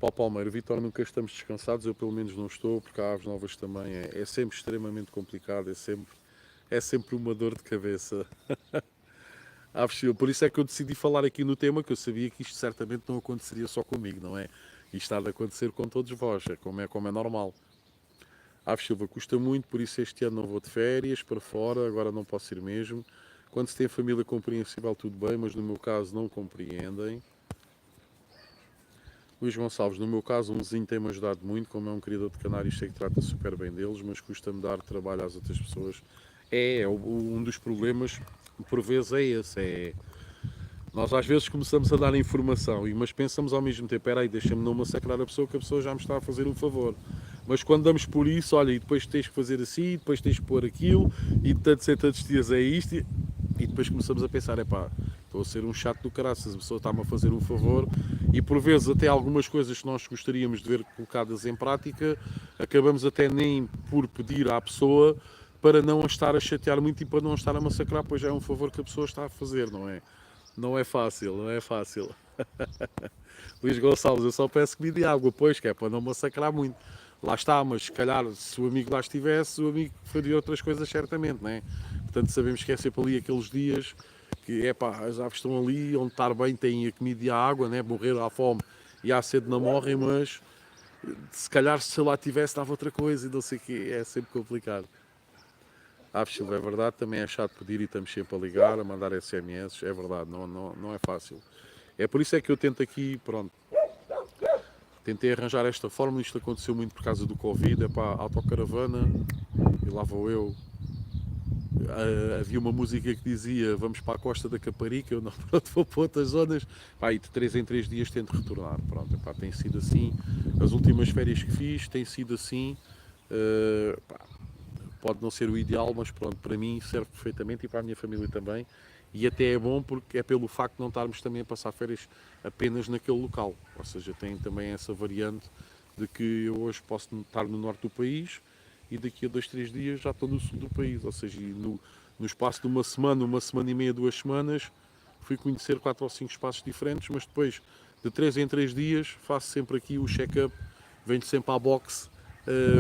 Paulo Palmeiro, Vitor, nunca estamos descansados, eu pelo menos não estou, porque há aves novas também, é sempre extremamente complicado, é sempre uma dor de cabeça. Por isso é que eu decidi falar aqui no tema, que eu sabia que isto certamente não aconteceria só comigo, não é? Isto há de acontecer com todos vós, como é normal. Aves Silva, custa muito, por isso este ano não vou de férias para fora, agora não posso ir mesmo. Quando se tem família compreensível, tudo bem, mas no meu caso não compreendem. Luís Gonçalves, no meu caso, um vizinho tem-me ajudado muito, como é um criador de canários, sei que trata super bem deles, mas custa-me dar trabalho às outras pessoas. Um dos problemas, por vezes, é esse. Nós às vezes começamos a dar informação, mas pensamos ao mesmo tempo, espera aí, deixa-me não massacrar a pessoa, que a pessoa já me está a fazer um favor. Mas quando damos por isso, olha, e depois tens que fazer assim, depois tens que pôr aquilo, e tantos dias é isto, e depois começamos a pensar, epá, estou a ser um chato do caraças, a pessoa está-me a fazer um favor, e por vezes até algumas coisas que nós gostaríamos de ver colocadas em prática, acabamos até nem por pedir à pessoa para não a estar a chatear muito e para não a estar a massacrar, pois já é um favor que a pessoa está a fazer, não é? Não é fácil, não é fácil. Luís Gonçalves, eu só peço comida e água, pois, que é para não massacrar muito. Lá está, mas se calhar, se o amigo lá estivesse, o amigo faria outras coisas certamente, não é? Portanto, sabemos que é sempre ali aqueles dias que, as aves estão ali, onde estar bem, têm a comida e a água, né? Morrer à fome e à sede não morrem, mas se calhar se eu lá tivesse, dava outra coisa e não sei o quê, é sempre complicado. Aves Silva, é verdade, também é chato pedir e estamos sempre a ligar, a mandar SMS, é verdade, não é fácil. É por isso é que eu tento aqui, pronto, tentei arranjar esta forma, isto aconteceu muito por causa do Covid, autocaravana, e lá vou eu. Havia uma música que dizia, vamos para a Costa da Caparica, eu não, pronto, vou para outras zonas, e de 3 em 3 dias tento retornar, pronto, tem sido assim, as últimas férias que fiz, tem sido assim, pode não ser o ideal, mas pronto, para mim serve perfeitamente e para a minha família também. E até é bom porque é pelo facto de não estarmos também a passar férias apenas naquele local. Ou seja, tem também essa variante de que eu hoje posso estar no norte do país e daqui a 2, 3 dias já estou no sul do país. Ou seja, no espaço de uma semana e meia, 2 semanas, fui conhecer 4 ou 5 espaços diferentes, mas depois de 3 em 3 dias faço sempre aqui o check-up, venho sempre à boxe,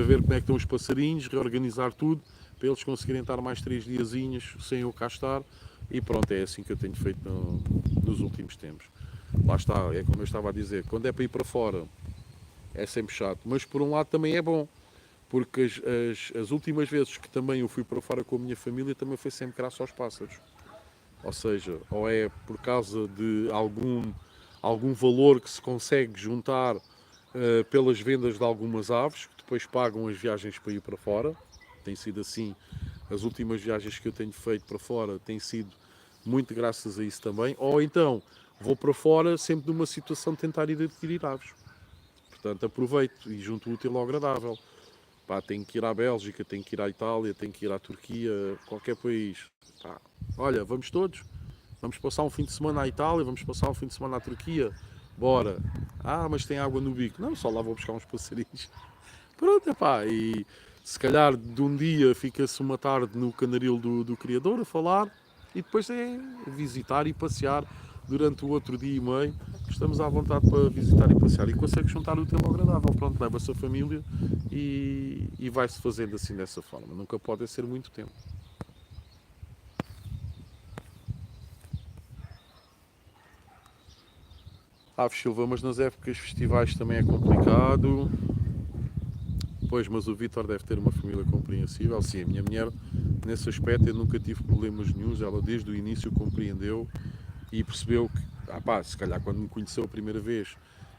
ver como é que estão os passarinhos, reorganizar tudo, para eles conseguirem estar mais 3 diazinhos sem eu cá estar, e pronto, é assim que eu tenho feito nos últimos tempos. Lá está, é como eu estava a dizer, quando é para ir para fora é sempre chato, mas por um lado também é bom, porque as últimas vezes que também eu fui para fora com a minha família também foi sempre graças aos pássaros. Ou seja, ou é por causa de algum valor que se consegue juntar pelas vendas de algumas aves, que depois pagam as viagens para ir para fora. Tem sido assim, as últimas viagens que eu tenho feito para fora têm sido muito graças a isso também. Ou então, vou para fora sempre numa situação de tentar ir adquirir aves. Portanto, aproveito e junto o útil ao agradável. Tenho que ir à Bélgica, tenho que ir à Itália, tenho que ir à Turquia, qualquer país. Olha, vamos todos. Vamos passar um fim de semana à Itália, vamos passar um fim de semana à Turquia. Bora. Mas tem água no bico. Não, só lá vou buscar uns passarinhos. Pronto, e se calhar de um dia fica-se uma tarde no canaril do criador a falar e depois é visitar e passear durante o outro dia e meio. Estamos à vontade para visitar e passear e consegue juntar o útil ao agradável. Pronto, leva-se a família e vai-se fazendo assim dessa forma. Nunca pode ser muito tempo. Aves Silva, mas nas épocas festivais também é complicado. Pois, mas o Vítor deve ter uma família compreensível. Sim, a minha mulher nesse aspecto eu nunca tive problemas nenhuns. Ela desde o início compreendeu e percebeu que, se calhar quando me conheceu a primeira vez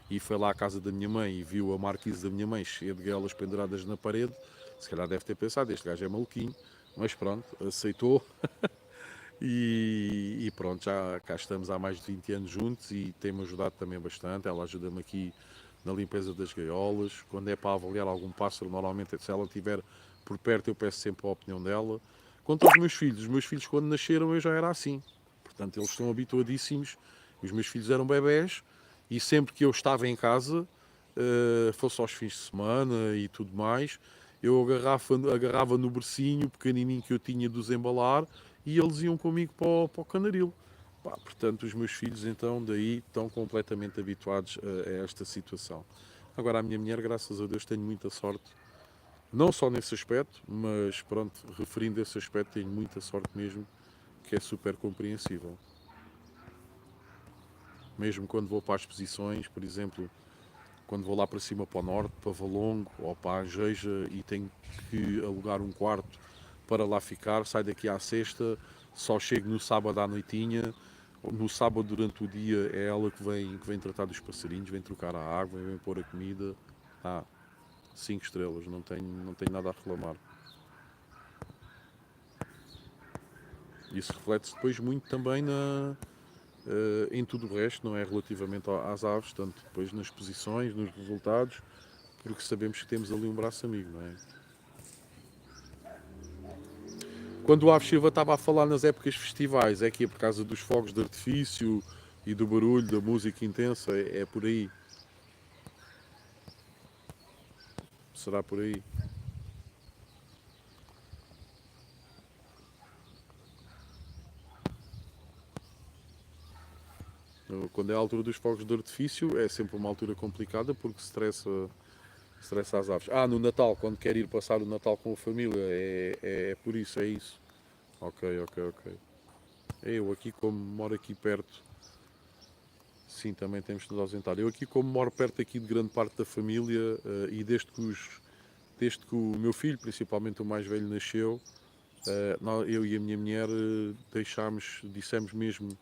e foi lá à casa da minha mãe e viu a marquise da minha mãe cheia de galas penduradas na parede, se calhar deve ter pensado, este gajo é maluquinho, mas pronto, aceitou. E pronto, já cá estamos há mais de 20 anos juntos e tem-me ajudado também bastante. Ela ajuda-me aqui na limpeza das gaiolas. Quando é para avaliar algum pássaro, normalmente se ela estiver por perto eu peço sempre a opinião dela. Quanto aos meus filhos quando nasceram eu já era assim. Portanto, eles estão habituadíssimos. Os meus filhos eram bebés e sempre que eu estava em casa, fosse aos fins de semana e tudo mais, eu agarrava no bercinho pequenininho que eu tinha de os embalar e eles iam comigo para o canaril. Portanto, os meus filhos então daí estão completamente habituados a esta situação. Agora, a minha mulher, graças a Deus, tenho muita sorte. Não só nesse aspecto, mas pronto, referindo esse aspecto, tenho muita sorte mesmo, que é super compreensível. Mesmo quando vou para as exposições, por exemplo, quando vou lá para cima para o norte, para Valongo ou para a Angeja e tenho que alugar um quarto para lá ficar, saio daqui à sexta, só chego no sábado à noitinha. No sábado durante o dia é ela que vem tratar dos passarinhos, vem trocar a água, vem pôr a comida. 5 estrelas, não tenho nada a reclamar. Isso reflete-se depois muito também em tudo o resto, não é? Relativamente às aves, tanto depois nas posições, nos resultados, porque sabemos que temos ali um braço amigo, não é? Quando o Ave Silva estava a falar nas épocas festivais, é que é por causa dos fogos de artifício e do barulho, da música intensa, é por aí. Será por aí. Quando é a altura dos fogos de artifício, é sempre uma altura complicada porque estressa as aves. No Natal, quando quer ir passar o Natal com a família, é por isso, é isso. Ok. Eu aqui, como moro aqui perto, sim, também temos que nos ausentar. Eu aqui, como moro perto aqui de grande parte da família, e desde que o meu filho, principalmente o mais velho, nasceu, eu e a minha mulher dissemos mesmo,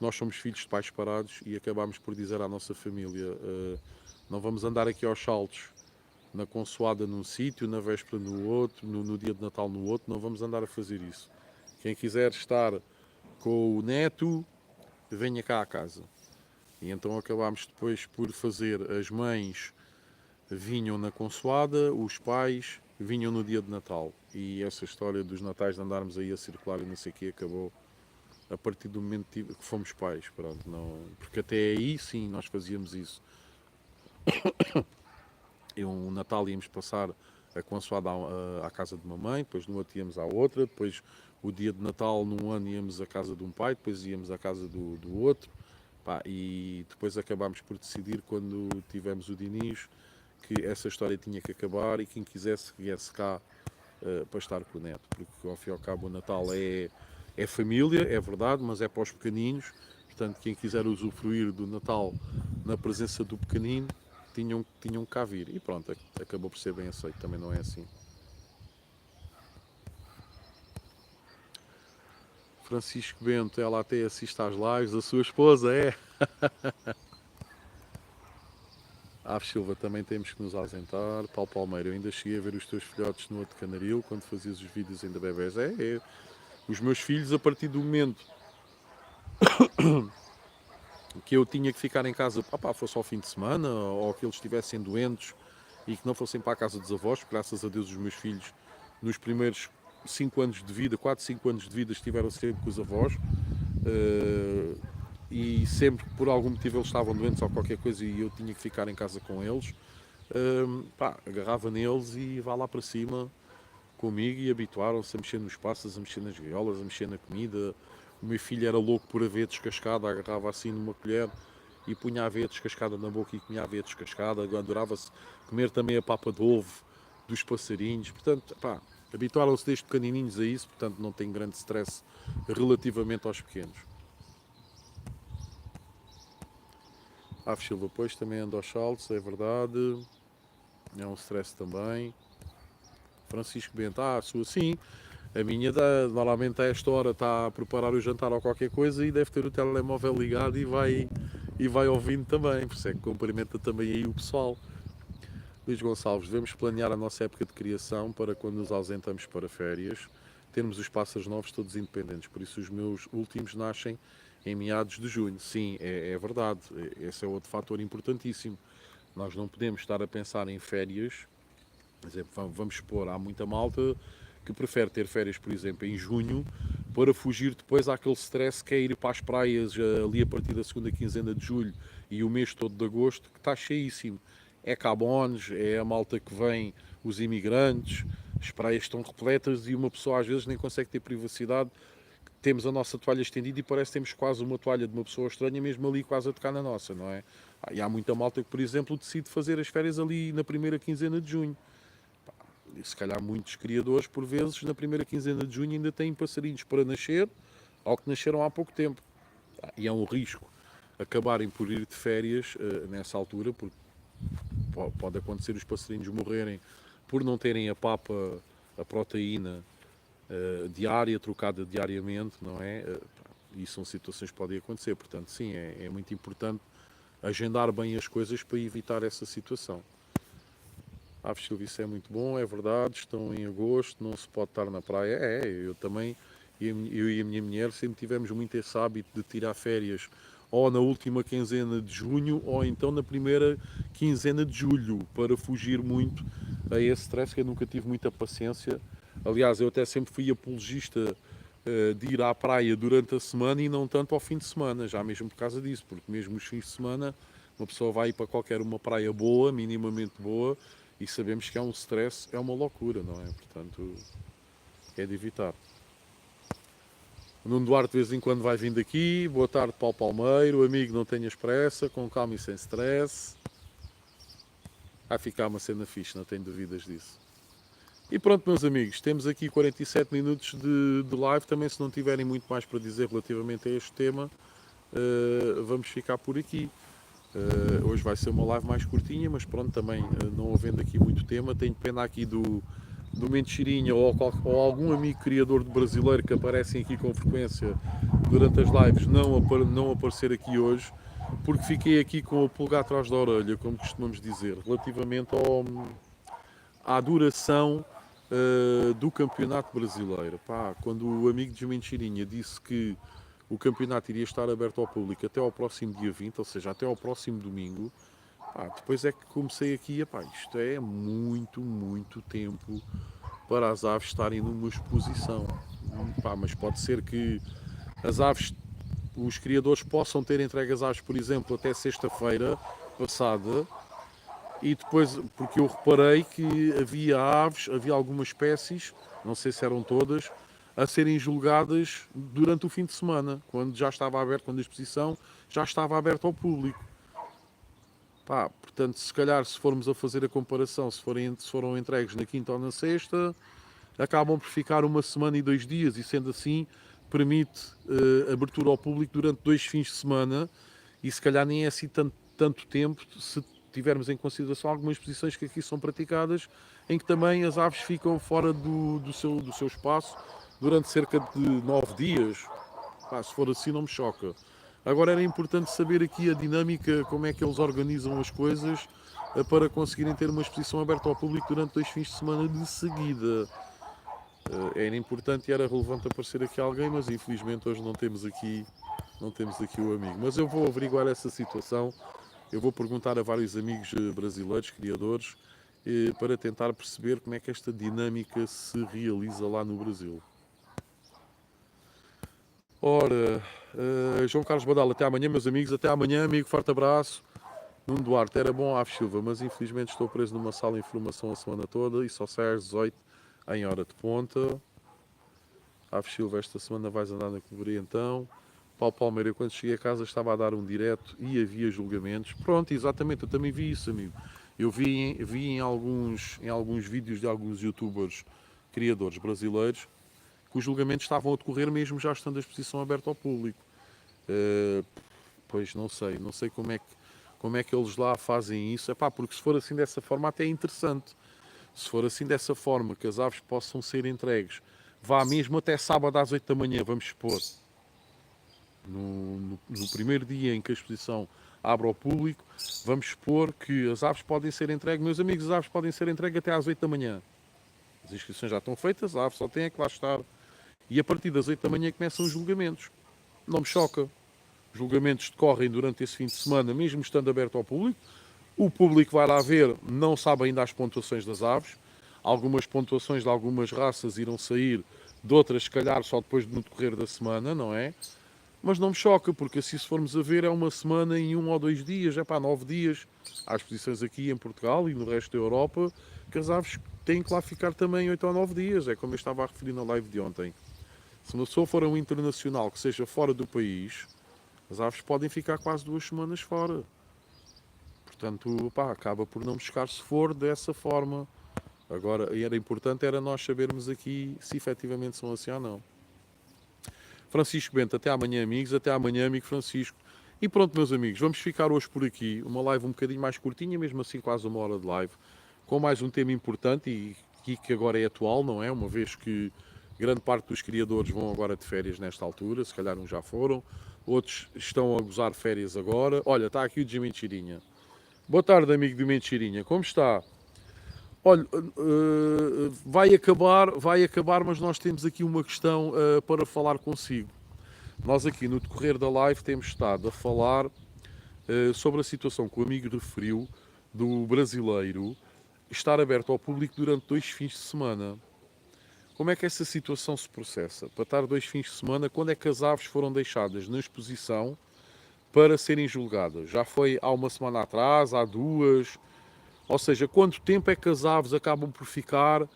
nós somos filhos de pais separados e acabámos por dizer à nossa família, não vamos andar aqui aos saltos, na consoada num sítio, na véspera no outro, no dia de Natal no outro, não vamos andar a fazer isso. Quem quiser estar com o neto, venha cá à casa. E então acabámos depois por fazer, as mães vinham na consoada, os pais vinham no dia de Natal. E essa história dos natais de andarmos aí a circular e não sei o quê acabou a partir do momento que fomos pais. Pronto, não, porque até aí sim nós fazíamos isso. Um Natal íamos passar a consoada à casa de uma mãe, depois no outro íamos à outra, depois o dia de Natal num ano íamos à casa de um pai, depois íamos à casa do outro. E depois acabámos por decidir, quando tivemos o Dinis, que essa história tinha que acabar e quem quisesse viesse cá para estar com o neto, porque ao fim e ao cabo o Natal é família, é verdade, mas é para os pequeninos. Portanto, quem quiser usufruir do Natal na presença do pequenino, tinham que cá vir. E pronto, acabou por ser bem aceito, também não é assim. Francisco Bento, ela até assiste às lives, a sua esposa é. Silva, também temos que nos ausentar. Paulo Palmeiro, eu ainda cheguei a ver os teus filhotes no outro canaril, quando fazias os vídeos ainda bebés. Os meus filhos, a partir do momento que eu tinha que ficar em casa, fosse ao fim de semana, ou que eles estivessem doentes e que não fossem para a casa dos avós, graças a Deus os meus filhos, nos primeiros 5 anos de vida, 4, 5 anos de vida, estiveram sempre com os avós. E sempre que por algum motivo eles estavam doentes ou qualquer coisa e eu tinha que ficar em casa com eles, agarrava neles e vá lá para cima comigo e habituaram-se a mexer nos passos, a mexer nas gaiolas, a mexer na comida. O meu filho era louco por aveia descascada, agarrava assim numa colher e punha a aveia descascada na boca e comia a aveia descascada. Adorava-se comer também a papa de ovo dos passarinhos. Portanto, habituaram-se desde pequenininhos a isso, portanto não tem grande stress relativamente aos pequenos. Silva, pois também anda aos saltos, é verdade. É um stress também. Francisco Bento, sua sim. A minha normalmente a esta hora está a preparar o jantar ou qualquer coisa e deve ter o telemóvel ligado e vai ouvindo também, por isso é que cumprimenta também aí o pessoal. Luís Gonçalves, devemos planear a nossa época de criação para quando nos ausentamos para férias, termos os pássaros novos todos independentes, por isso os meus últimos nascem em meados de junho. Sim, é verdade, esse é outro fator importantíssimo. Nós não podemos estar a pensar em férias, por exemplo, vamos supor, há muita malta que prefere ter férias, por exemplo, em junho, para fugir depois àquele stress que é ir para as praias ali a partir da segunda quinzena de julho e o mês todo de agosto, que está cheíssimo. É Cabones, é a malta que vem, os imigrantes, as praias estão repletas e uma pessoa às vezes nem consegue ter privacidade. Temos a nossa toalha estendida e parece que temos quase uma toalha de uma pessoa estranha, mesmo ali quase a tocar na nossa, não é? E há muita malta que, por exemplo, decide fazer as férias ali na primeira quinzena de junho. E se calhar muitos criadores, por vezes, na primeira quinzena de junho ainda têm passarinhos para nascer, ou que nasceram há pouco tempo. E é um risco acabarem por ir de férias nessa altura, porque pode acontecer os passarinhos morrerem por não terem a papa, a proteína diária, trocada diariamente, não é? E são situações que podem acontecer. Portanto, sim, é muito importante agendar bem as coisas para evitar essa situação. Aves Silva, isso é muito bom, é verdade, estão em agosto, não se pode estar na praia. Eu também, eu e a minha mulher sempre tivemos muito esse hábito de tirar férias ou na última quinzena de junho ou então na primeira quinzena de julho, para fugir muito a esse stress, que eu nunca tive muita paciência. Aliás, eu até sempre fui apologista de ir à praia durante a semana e não tanto ao fim de semana, já mesmo por causa disso, porque mesmo os fins de semana uma pessoa vai para qualquer uma praia boa, minimamente boa, e sabemos que é um stress, é uma loucura, não é? Portanto, é de evitar. O Nuno Duarte de vez em quando vai vindo aqui. Boa tarde, Paulo Palmeiro. Amigo, não tenhas pressa, com calma e sem stress. Vai ficar uma cena fixe, não tenho dúvidas disso. E pronto, meus amigos, temos aqui 47 minutos de live. Também, se não tiverem muito mais para dizer relativamente a este tema, vamos ficar por aqui. Hoje vai ser uma live mais curtinha, mas pronto, também não havendo aqui muito tema, tenho pena aqui do Mentirinha ou algum amigo criador de brasileiro que aparecem aqui com frequência durante as lives não aparecer aqui hoje, porque fiquei aqui com o pulgar atrás da orelha, como costumamos dizer, relativamente à duração do campeonato brasileiro. Pá, quando o amigo de Mentirinha disse que o campeonato iria estar aberto ao público até ao próximo dia 20, ou seja, até ao próximo domingo, depois é que comecei aqui, isto é muito, muito tempo para as aves estarem numa exposição. Mas pode ser que as aves, os criadores possam ter entregue as aves, por exemplo, até sexta-feira passada, e depois, porque eu reparei que havia aves, havia algumas espécies, não sei se eram todas, a serem julgadas durante o fim de semana, quando já estava aberto, quando a exposição já estava aberta ao público. Portanto, se calhar, se formos a fazer a comparação, se foram entregues na quinta ou na sexta, acabam por ficar uma semana e 2 dias, e sendo assim, permite abertura ao público durante 2 fins de semana, e se calhar nem é assim tanto tempo, se tivermos em consideração algumas exposições que aqui são praticadas, em que também as aves ficam fora do seu espaço durante cerca de 9 dias. Se for assim, não me choca. Agora, era importante saber aqui a dinâmica, como é que eles organizam as coisas para conseguirem ter uma exposição aberta ao público durante 2 fins de semana de seguida. Era importante e era relevante aparecer aqui alguém, mas infelizmente hoje não temos aqui o amigo. Mas eu vou averiguar essa situação. Eu vou perguntar a vários amigos brasileiros, criadores, para tentar perceber como é que esta dinâmica se realiza lá no Brasil. Ora, João Carlos Badal, até amanhã, meus amigos. Até amanhã, amigo. Forte abraço. Nuno Duarte, era bom a Silva, mas infelizmente estou preso numa sala de informação a semana toda e só sai às 18 em hora de ponta. Aves Silva, esta semana vais andar na correria então. Paulo Palmeira, quando cheguei a casa estava a dar um direto e havia julgamentos. Pronto, exatamente, eu também vi isso, amigo. Eu vi em alguns vídeos de alguns youtubers, criadores brasileiros, que os julgamentos estavam a decorrer mesmo já estando a exposição aberta ao público. Pois não sei como é que eles lá fazem isso. Porque se for assim dessa forma até é interessante. Se for assim dessa forma, que as aves possam ser entregues vá mesmo até sábado às 8 da manhã, vamos supor, no primeiro dia em que a exposição abre ao público, vamos supor que as aves podem ser entregues, meus amigos, as aves podem ser entregues até às 8 da manhã. As inscrições já estão feitas, a ave só tem é que lá estar. E a partir das 8 da manhã começam os julgamentos. Não me choca. Os julgamentos decorrem durante esse fim de semana, mesmo estando aberto ao público. O público vai lá ver, não sabe ainda as pontuações das aves. Algumas pontuações de algumas raças irão sair, de outras, se calhar, só depois no decorrer da semana, não é? Mas não me choca, porque assim, se formos a ver, é uma semana em 1 ou 2 dias, é para 9 dias. Há exposições aqui em Portugal e no resto da Europa que as aves têm que lá ficar também 8 ou 9 dias. É como eu estava a referir na live de ontem. Se uma pessoa for a um internacional que seja fora do país, as aves podem ficar quase 2 semanas fora. Portanto, pá, acaba por não me chocar se for dessa forma. Agora, era importante era nós sabermos aqui se efetivamente são assim ou não. Francisco Bento, até amanhã, amigos. Até amanhã, amigo Francisco. E pronto, meus amigos, vamos ficar hoje por aqui. Uma live um bocadinho mais curtinha, mesmo assim quase 1 hora de live, com mais um tema importante e que agora é atual, não é? Uma vez que grande parte dos criadores vão agora de férias nesta altura, se calhar uns já foram, outros estão a gozar férias agora. Olha, está aqui o de Mentirinha. Boa tarde, amigo de Mentirinha. Como está? Olha, vai acabar, mas nós temos aqui uma questão para falar consigo. Nós aqui no decorrer da live temos estado a falar sobre a situação que o amigo referiu do brasileiro estar aberto ao público durante 2 fins de semana. Como é que essa situação se processa? Para estar 2 fins de semana, quando é que as aves foram deixadas na exposição para serem julgadas? Já foi há uma semana atrás, há 2? Ou seja, quanto tempo é que as aves acabam por ficar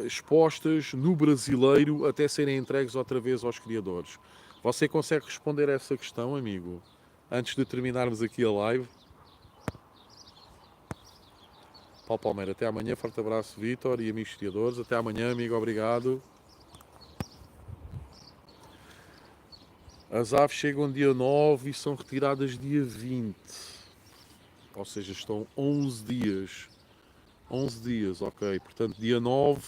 expostas no brasileiro até serem entregues outra vez aos criadores? Você consegue responder a essa questão, amigo? Antes de terminarmos aqui a live. Paulo Palmeira, até amanhã. Forte abraço, Vítor e amigos criadores. Até amanhã, amigo. Obrigado. As aves chegam dia 9 e são retiradas dia 20. Ou seja, estão 11 dias. 11 dias, ok. Portanto, dia 9,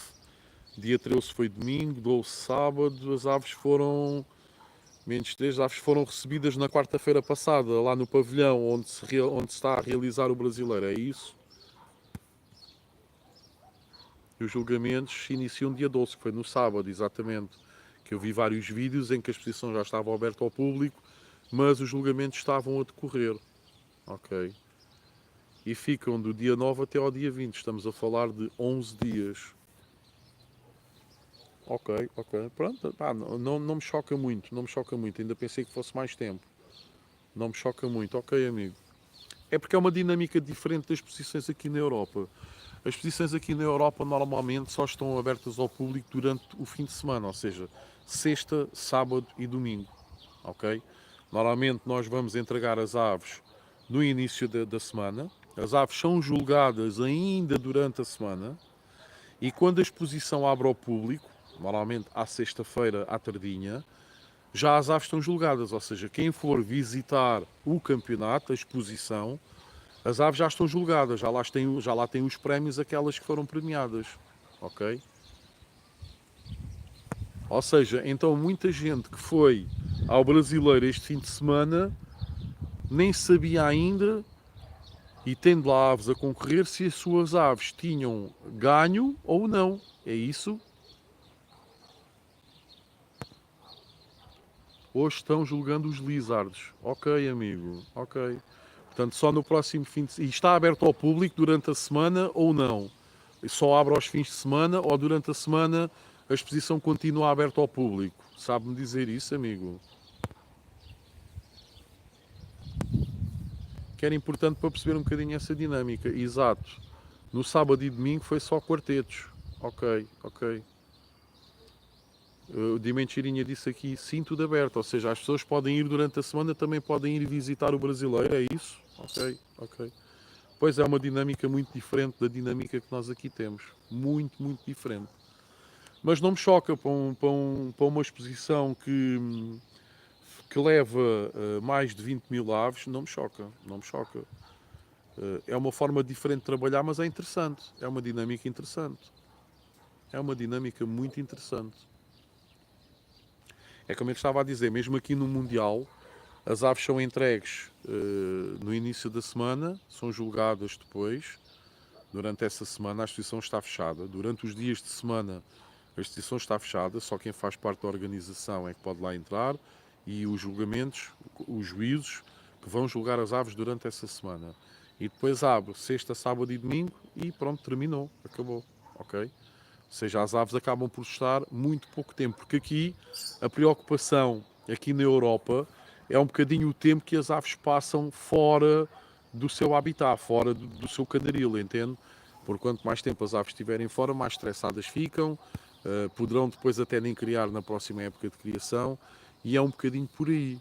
dia 13 foi domingo, 12 sábado. As aves foram... Menos 3, as aves foram recebidas na quarta-feira passada, lá no pavilhão onde se está a realizar o brasileiro. É isso? E os julgamentos se iniciam dia 12, que foi no sábado, exatamente. Que eu vi vários vídeos em que a exposição já estava aberta ao público, mas os julgamentos estavam a decorrer. Ok. E ficam do dia 9 até ao dia 20. Estamos a falar de 11 dias. Ok, ok. Pronto, pá, não me choca muito, não me choca muito. Ainda pensei que fosse mais tempo. Não me choca muito. Ok, amigo. É porque é uma dinâmica diferente das exposições aqui na Europa. As exposições aqui na Europa normalmente só estão abertas ao público durante o fim de semana, ou seja, sexta, sábado e domingo. Ok? Normalmente nós vamos entregar as aves no início da semana. As aves são julgadas ainda durante a semana. E quando a exposição abre ao público, normalmente à sexta-feira à tardinha, já as aves estão julgadas. Ou seja, quem for visitar o campeonato, a exposição, as aves já estão julgadas, já lá têm os prémios, aquelas que foram premiadas. Ok? Ou seja, então muita gente que foi ao brasileiro este fim de semana nem sabia ainda, e tendo lá aves a concorrer, se as suas aves tinham ganho ou não. É isso? Hoje estão julgando os lizards. Ok, amigo. Ok. Portanto, só no próximo fim de semana. E está aberto ao público durante a semana ou não? E só abre aos fins de semana ou durante a semana a exposição continua aberta ao público? Sabe-me dizer isso, amigo? Que era importante para perceber um bocadinho essa dinâmica. Exato. No sábado e domingo foi só quartetos. Ok, ok. O Di Mentirinha disse aqui, sim, tudo aberto. Ou seja, as pessoas podem ir durante a semana, também podem ir visitar o brasileiro, é isso? Ok, ok. Pois é uma dinâmica muito diferente da dinâmica que nós aqui temos. Muito, muito diferente. Mas não me choca para uma exposição que leva mais de 20 mil aves, não me choca, não me choca. É uma forma diferente de trabalhar, mas é interessante. É uma dinâmica interessante. É uma dinâmica muito interessante. É como eu estava a dizer, mesmo aqui no Mundial, as aves são entregues no início da semana, são julgadas depois. Durante essa semana a exposição está fechada. Durante os dias de semana a exposição está fechada, só quem faz parte da organização é que pode lá entrar e os julgamentos, os juízos que vão julgar as aves durante essa semana. E depois abre sexta, sábado e domingo e pronto, terminou, acabou, ok? Ou seja, as aves acabam por estar muito pouco tempo, porque aqui a preocupação, aqui na Europa, é um bocadinho o tempo que as aves passam fora do seu habitat, fora do seu candaril, entende? Por quanto mais tempo as aves estiverem fora, mais estressadas ficam, poderão depois até nem criar na próxima época de criação, e é um bocadinho por aí.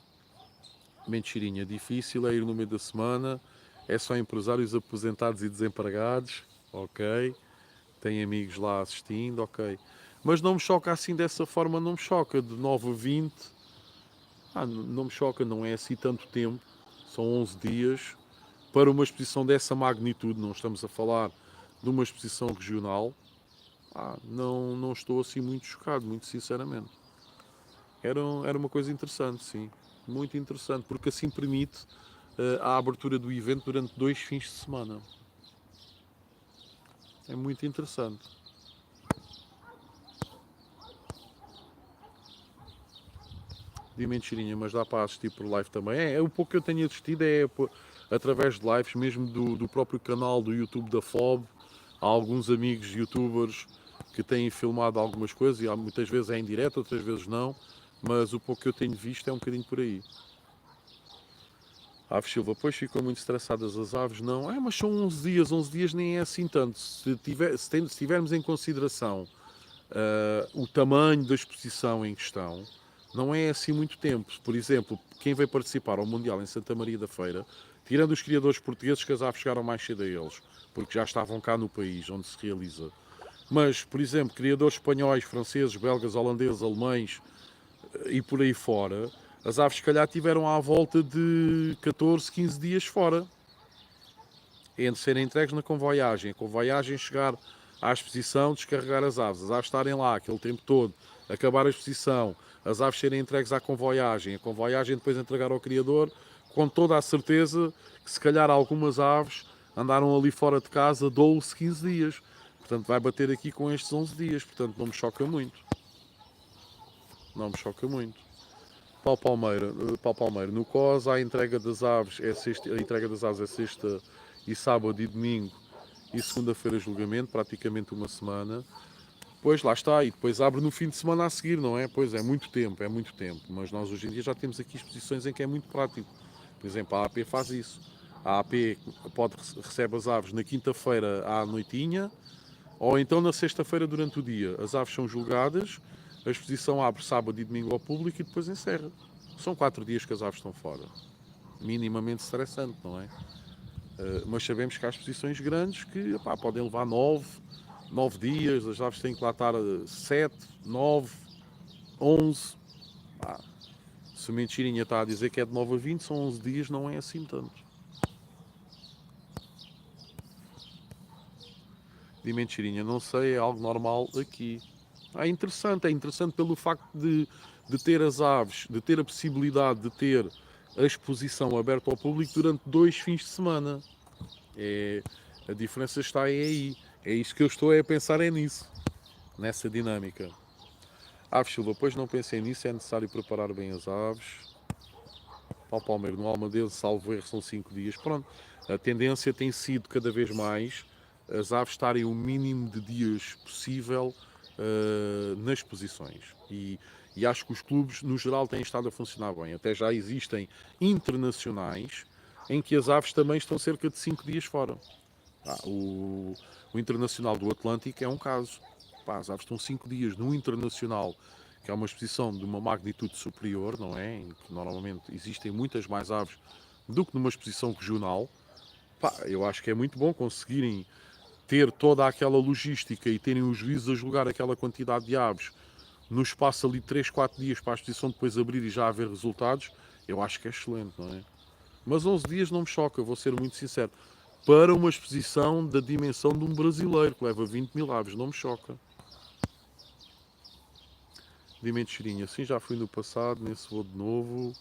Mentirinha, difícil é ir no meio da semana, é só empresários aposentados e desempregados, ok? Tem amigos lá assistindo, ok. Mas não me choca assim dessa forma, não me choca, de 9 a 20, não me choca, não é assim tanto tempo, são 11 dias, para uma exposição dessa magnitude, não estamos a falar de uma exposição regional, não estou assim muito chocado, muito sinceramente. Era uma coisa interessante, sim, muito interessante, porque assim permite a abertura do evento durante 2 fins de semana. É muito interessante. De mentirinha, mas dá para assistir por live também. O pouco que eu tenho assistido através de lives, mesmo do próprio canal do YouTube da FOB. Há alguns amigos youtubers que têm filmado algumas coisas e muitas vezes é em direto, outras vezes não. Mas o pouco que eu tenho visto é um bocadinho por aí. Aves Silva, pois ficam muito estressadas as aves? Não, mas são 11 dias nem é assim tanto. Se tivermos em consideração o tamanho da exposição em questão, não é assim muito tempo. Por exemplo, quem veio participar ao Mundial em Santa Maria da Feira, tirando os criadores portugueses, que as aves chegaram mais cedo a eles, porque já estavam cá no país onde se realiza. Mas, por exemplo, criadores espanhóis, franceses, belgas, holandeses, alemães e por aí fora, as aves se calhar tiveram à volta de 14, 15 dias fora, entre serem entregues na convoiagem, a convoiagem chegar à exposição, descarregar as aves estarem lá aquele tempo todo, acabar a exposição, as aves serem entregues à convoiagem, a convoiagem depois entregar ao criador, com toda a certeza que se calhar algumas aves andaram ali fora de casa 12, 15 dias. Portanto, vai bater aqui com estes 11 dias. Portanto, não me choca muito. Não me choca muito. Paulo Palmeiro, no COS a entrega das aves é sexta e sábado e domingo e segunda-feira julgamento, praticamente uma semana. Pois lá está, e depois abre no fim de semana a seguir, não é? Pois é muito tempo, é muito tempo. Mas nós hoje em dia já temos aqui exposições em que é muito prático. Por exemplo, a AP faz isso. A AP recebe as aves na quinta-feira à noitinha ou então na sexta-feira durante o dia. As aves são julgadas, a exposição abre sábado e domingo ao público e depois encerra. São 4 dias que as aves estão fora. Minimamente estressante, não é? Mas sabemos que há exposições grandes que podem levar 9 dias, as aves têm que lá estar 7, 9, 11. Se a mentirinha está a dizer que é de 9 a 20, são 11 dias, não é assim tanto. De mentirinha, não sei, é algo normal aqui. É interessante pelo facto de ter as aves, de ter a possibilidade de ter a exposição aberta ao público durante 2 fins de semana. A diferença está aí. É isso que eu estou a pensar, é nisso, nessa dinâmica. Aves Silva, pois não pensei nisso, é necessário preparar bem as aves. Paulo Palmeiro, no Almadeiro, salvo erro, são 5 dias. Pronto, a tendência tem sido cada vez mais as aves estarem o mínimo de dias possível nas exposições. E acho que os clubes, no geral, têm estado a funcionar bem. Até já existem internacionais em que as aves também estão cerca de 5 dias fora. O Internacional do Atlântico é um caso. As aves estão 5 dias no Internacional, que é uma exposição de uma magnitude superior, não é? Em que normalmente existem muitas mais aves do que numa exposição regional. Eu acho que é muito bom conseguirem ter toda aquela logística e terem os juízes a julgar aquela quantidade de aves no espaço ali de 3, 4 dias para a exposição depois abrir e já haver resultados. Eu acho que é excelente, não é? Mas 11 dias não me choca, vou ser muito sincero. Para uma exposição da dimensão de um brasileiro que leva 20 mil aves, não me choca. Dimensão Chirinha, sim, já fui no passado, nesse voo de novo.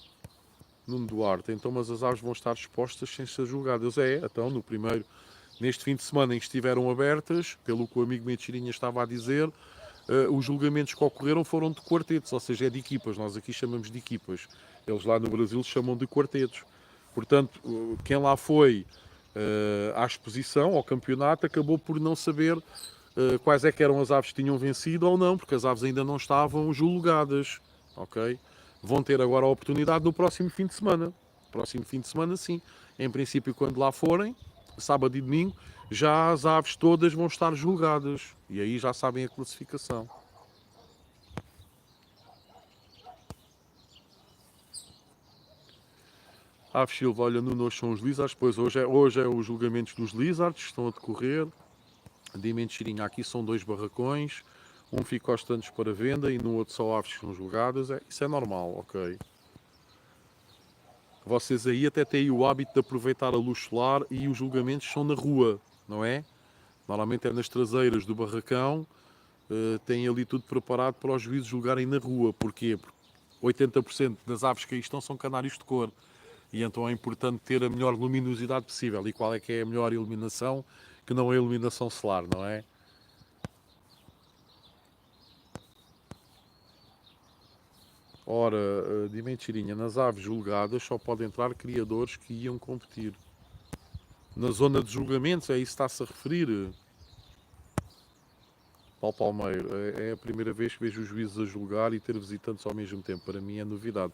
Nuno Duarte, então, mas as aves vão estar expostas sem ser julgadas. Então, no primeiro, neste fim de semana em que estiveram abertas, pelo que o amigo Mentirinha estava a dizer, os julgamentos que ocorreram foram de quartetos, ou seja, é de equipas. Nós aqui chamamos de equipas. Eles lá no Brasil chamam de quartetos. Portanto, quem lá foi à exposição, ao campeonato, acabou por não saber quais é que eram as aves que tinham vencido ou não, porque as aves ainda não estavam julgadas, ok? Vão ter agora a oportunidade no próximo fim de semana. Próximo fim de semana, sim. Em princípio, quando lá forem, sábado e domingo, já as aves todas vão estar julgadas. E aí já sabem a classificação. Aves Silva, olha, no hoje são os lizards, pois hoje é os julgamentos dos lizards, estão a decorrer. De Mentirinha, aqui são 2 barracões, um fica aos tantos para venda e no outro só aves que são julgadas. Isso é normal, ok. Vocês aí até têm o hábito de aproveitar a luz solar e os julgamentos são na rua, não é? Normalmente é nas traseiras do barracão, têm ali tudo preparado para os juízes julgarem na rua. Porquê? Porque 80% das aves que aí estão são canários de cor. E então é importante ter a melhor luminosidade possível. E qual é que é a melhor iluminação? Que não é a iluminação solar, não é? Ora, de mentirinha, nas aves julgadas só pode entrar criadores que iam competir. Na zona de julgamentos, é isso que está-se a referir? Paulo Palmeiro, é a primeira vez que vejo os juízes a julgar e ter visitantes ao mesmo tempo. Para mim é novidade.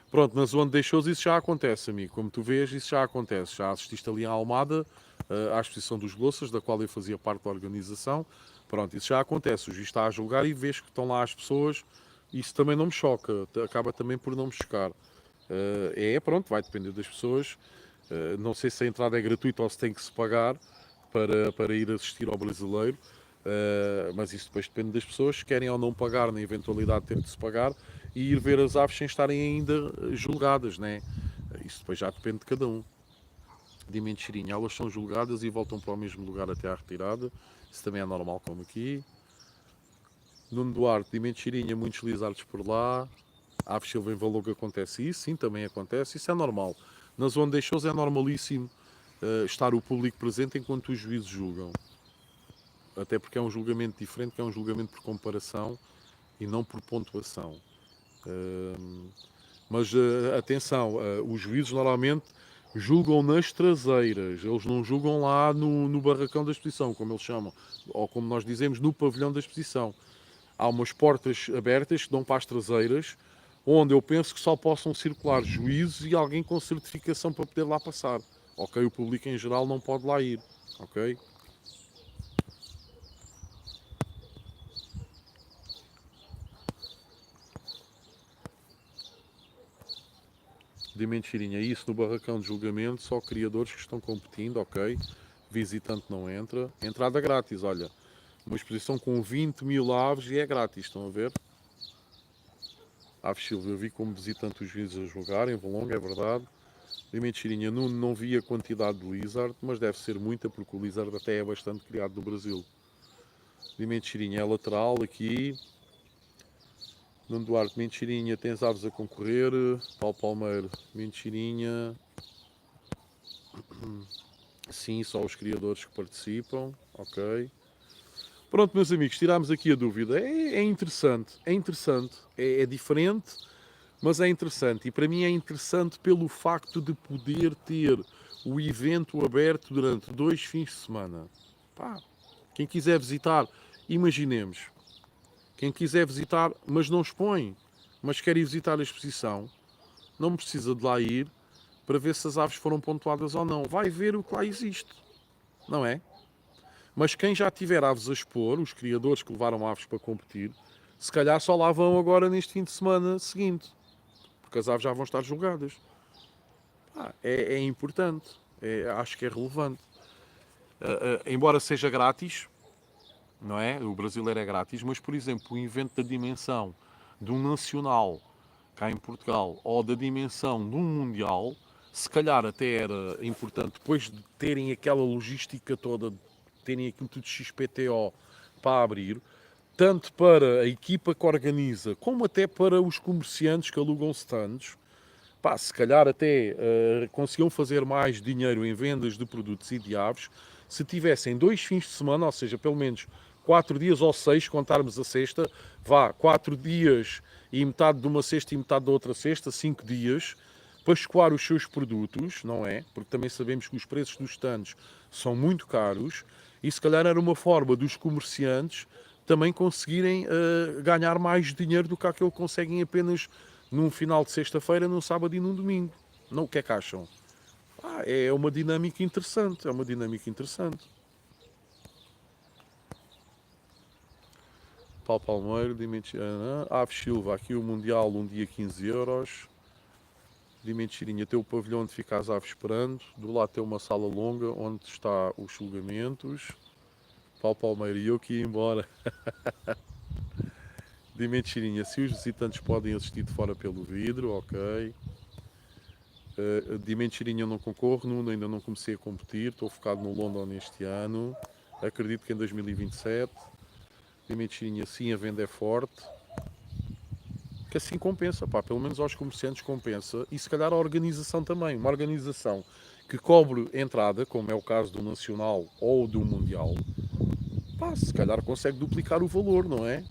Pronto, na zona de shows isso já acontece, amigo. Como tu vês, isso já acontece. Já assististe ali à Almada, à exposição dos Glossas, da qual eu fazia parte da organização. Pronto, isso já acontece. O juiz está a julgar e vês que estão lá as pessoas. Isso também não me choca. Acaba também por não me chocar. Pronto, vai depender das pessoas. Não sei se a entrada é gratuita ou se tem que se pagar para ir assistir ao brasileiro. Mas isso depois depende das pessoas, se querem ou não pagar, na eventualidade de ter de se pagar, e ir ver as aves sem estarem ainda julgadas, né? Isso depois já depende de cada um. De Mentirinha, elas são julgadas e voltam para o mesmo lugar até à retirada. Isso também é normal, como aqui. Nuno Duarte, de Mentirinha, muitos lizardos por lá. Aves Silva em Valongo acontece isso, sim, também acontece. Isso é normal. Na zona de shows é normalíssimo estar o público presente enquanto os juízes julgam. Até porque é um julgamento diferente, que é um julgamento por comparação e não por pontuação. Mas atenção, os juízes normalmente julgam nas traseiras, eles não julgam lá no barracão da exposição, como eles chamam, ou como nós dizemos, no pavilhão da exposição. Há umas portas abertas que dão para as traseiras, onde eu penso que só possam circular juízes e alguém com certificação para poder lá passar. Ok? O público em geral não pode lá ir. Ok? De mentirinha, isso no barracão de julgamento, só criadores que estão competindo, ok? Visitante não entra. Entrada grátis, olha. Uma exposição com 20 mil aves e é grátis, estão a ver? Aves Silva, eu vi como visitante os juízes a julgar, em Valongo, é verdade. De mentirinha, não vi a quantidade de lizard, mas deve ser muita, porque o lizard até é bastante criado no Brasil. De mentirinha, é lateral aqui. Nuno Duarte, mentirinha, tens aves a concorrer. Paulo Palmeiro, mentirinha. Sim, só os criadores que participam. Ok. Pronto, meus amigos, tirámos aqui a dúvida. É interessante, é diferente, mas é interessante. E para mim é interessante pelo facto de poder ter o evento aberto durante 2 fins de semana. Pá, quem quiser visitar, imaginemos, quem quiser visitar, mas não expõe, mas quer ir visitar a exposição, não precisa de lá ir para ver se as aves foram pontuadas ou não. Vai ver o que lá existe, não é? Mas quem já tiver aves a expor, os criadores que levaram aves para competir, se calhar só lá vão agora neste fim de semana seguinte, porque as aves já vão estar julgadas. É importante, acho que é relevante. Embora seja grátis, não é? O brasileiro é grátis, mas, por exemplo, o evento da dimensão de um nacional cá em Portugal ou da dimensão de um mundial, se calhar até era importante, depois de terem aquela logística toda, de terem aquilo tudo XPTO para abrir, tanto para a equipa que organiza, como até para os comerciantes que alugam stands. Pá, se calhar até conseguiam fazer mais dinheiro em vendas de produtos e de aves se tivessem 2 fins de semana, ou seja, pelo menos 4 dias ou 6, contarmos a sexta, vá, 4 dias e metade de uma sexta e metade da outra sexta, 5 dias, para escoar os seus produtos, não é? Porque também sabemos que os preços dos stands são muito caros e se calhar era uma forma dos comerciantes também conseguirem ganhar mais dinheiro do que aquilo que conseguem apenas num final de sexta-feira, num sábado e num domingo. Não, o que é que acham? É uma dinâmica interessante, é uma dinâmica interessante. Paulo Palmeiro, Aves Silva, aqui o Mundial, um dia 15€. De Mentirinha tem o pavilhão onde fica as aves esperando. Do lado tem uma sala longa onde está os julgamentos. Paulo Palmeiro e eu que ia embora. De Mentirinha, se os visitantes podem assistir de fora pelo vidro, ok. De Mentirinha eu não concorro, Nuno, ainda não comecei a competir. Estou focado no London este ano. Acredito que em 2027. De Mentirinha, sim, a venda é forte. Que assim compensa, pá, pelo menos aos comerciantes compensa e se calhar a organização também, uma organização que cobre entrada, como é o caso do Nacional ou do Mundial, pá, se calhar consegue duplicar o valor, não é?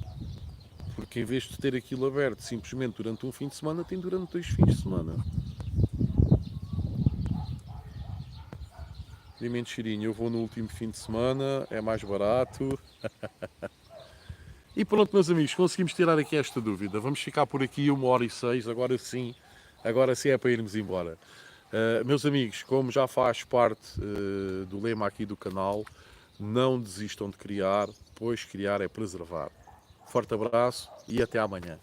Porque em vez de ter aquilo aberto simplesmente durante um fim de semana, tem durante 2 fins de semana. Dimensão cheirinho, eu vou no último fim de semana, é mais barato. E pronto, meus amigos, conseguimos tirar aqui esta dúvida. Vamos ficar por aqui 1h06, agora sim é para irmos embora. Meus amigos, como já faz parte do lema aqui do canal, não desistam de criar, pois criar é preservar. Forte abraço e até amanhã.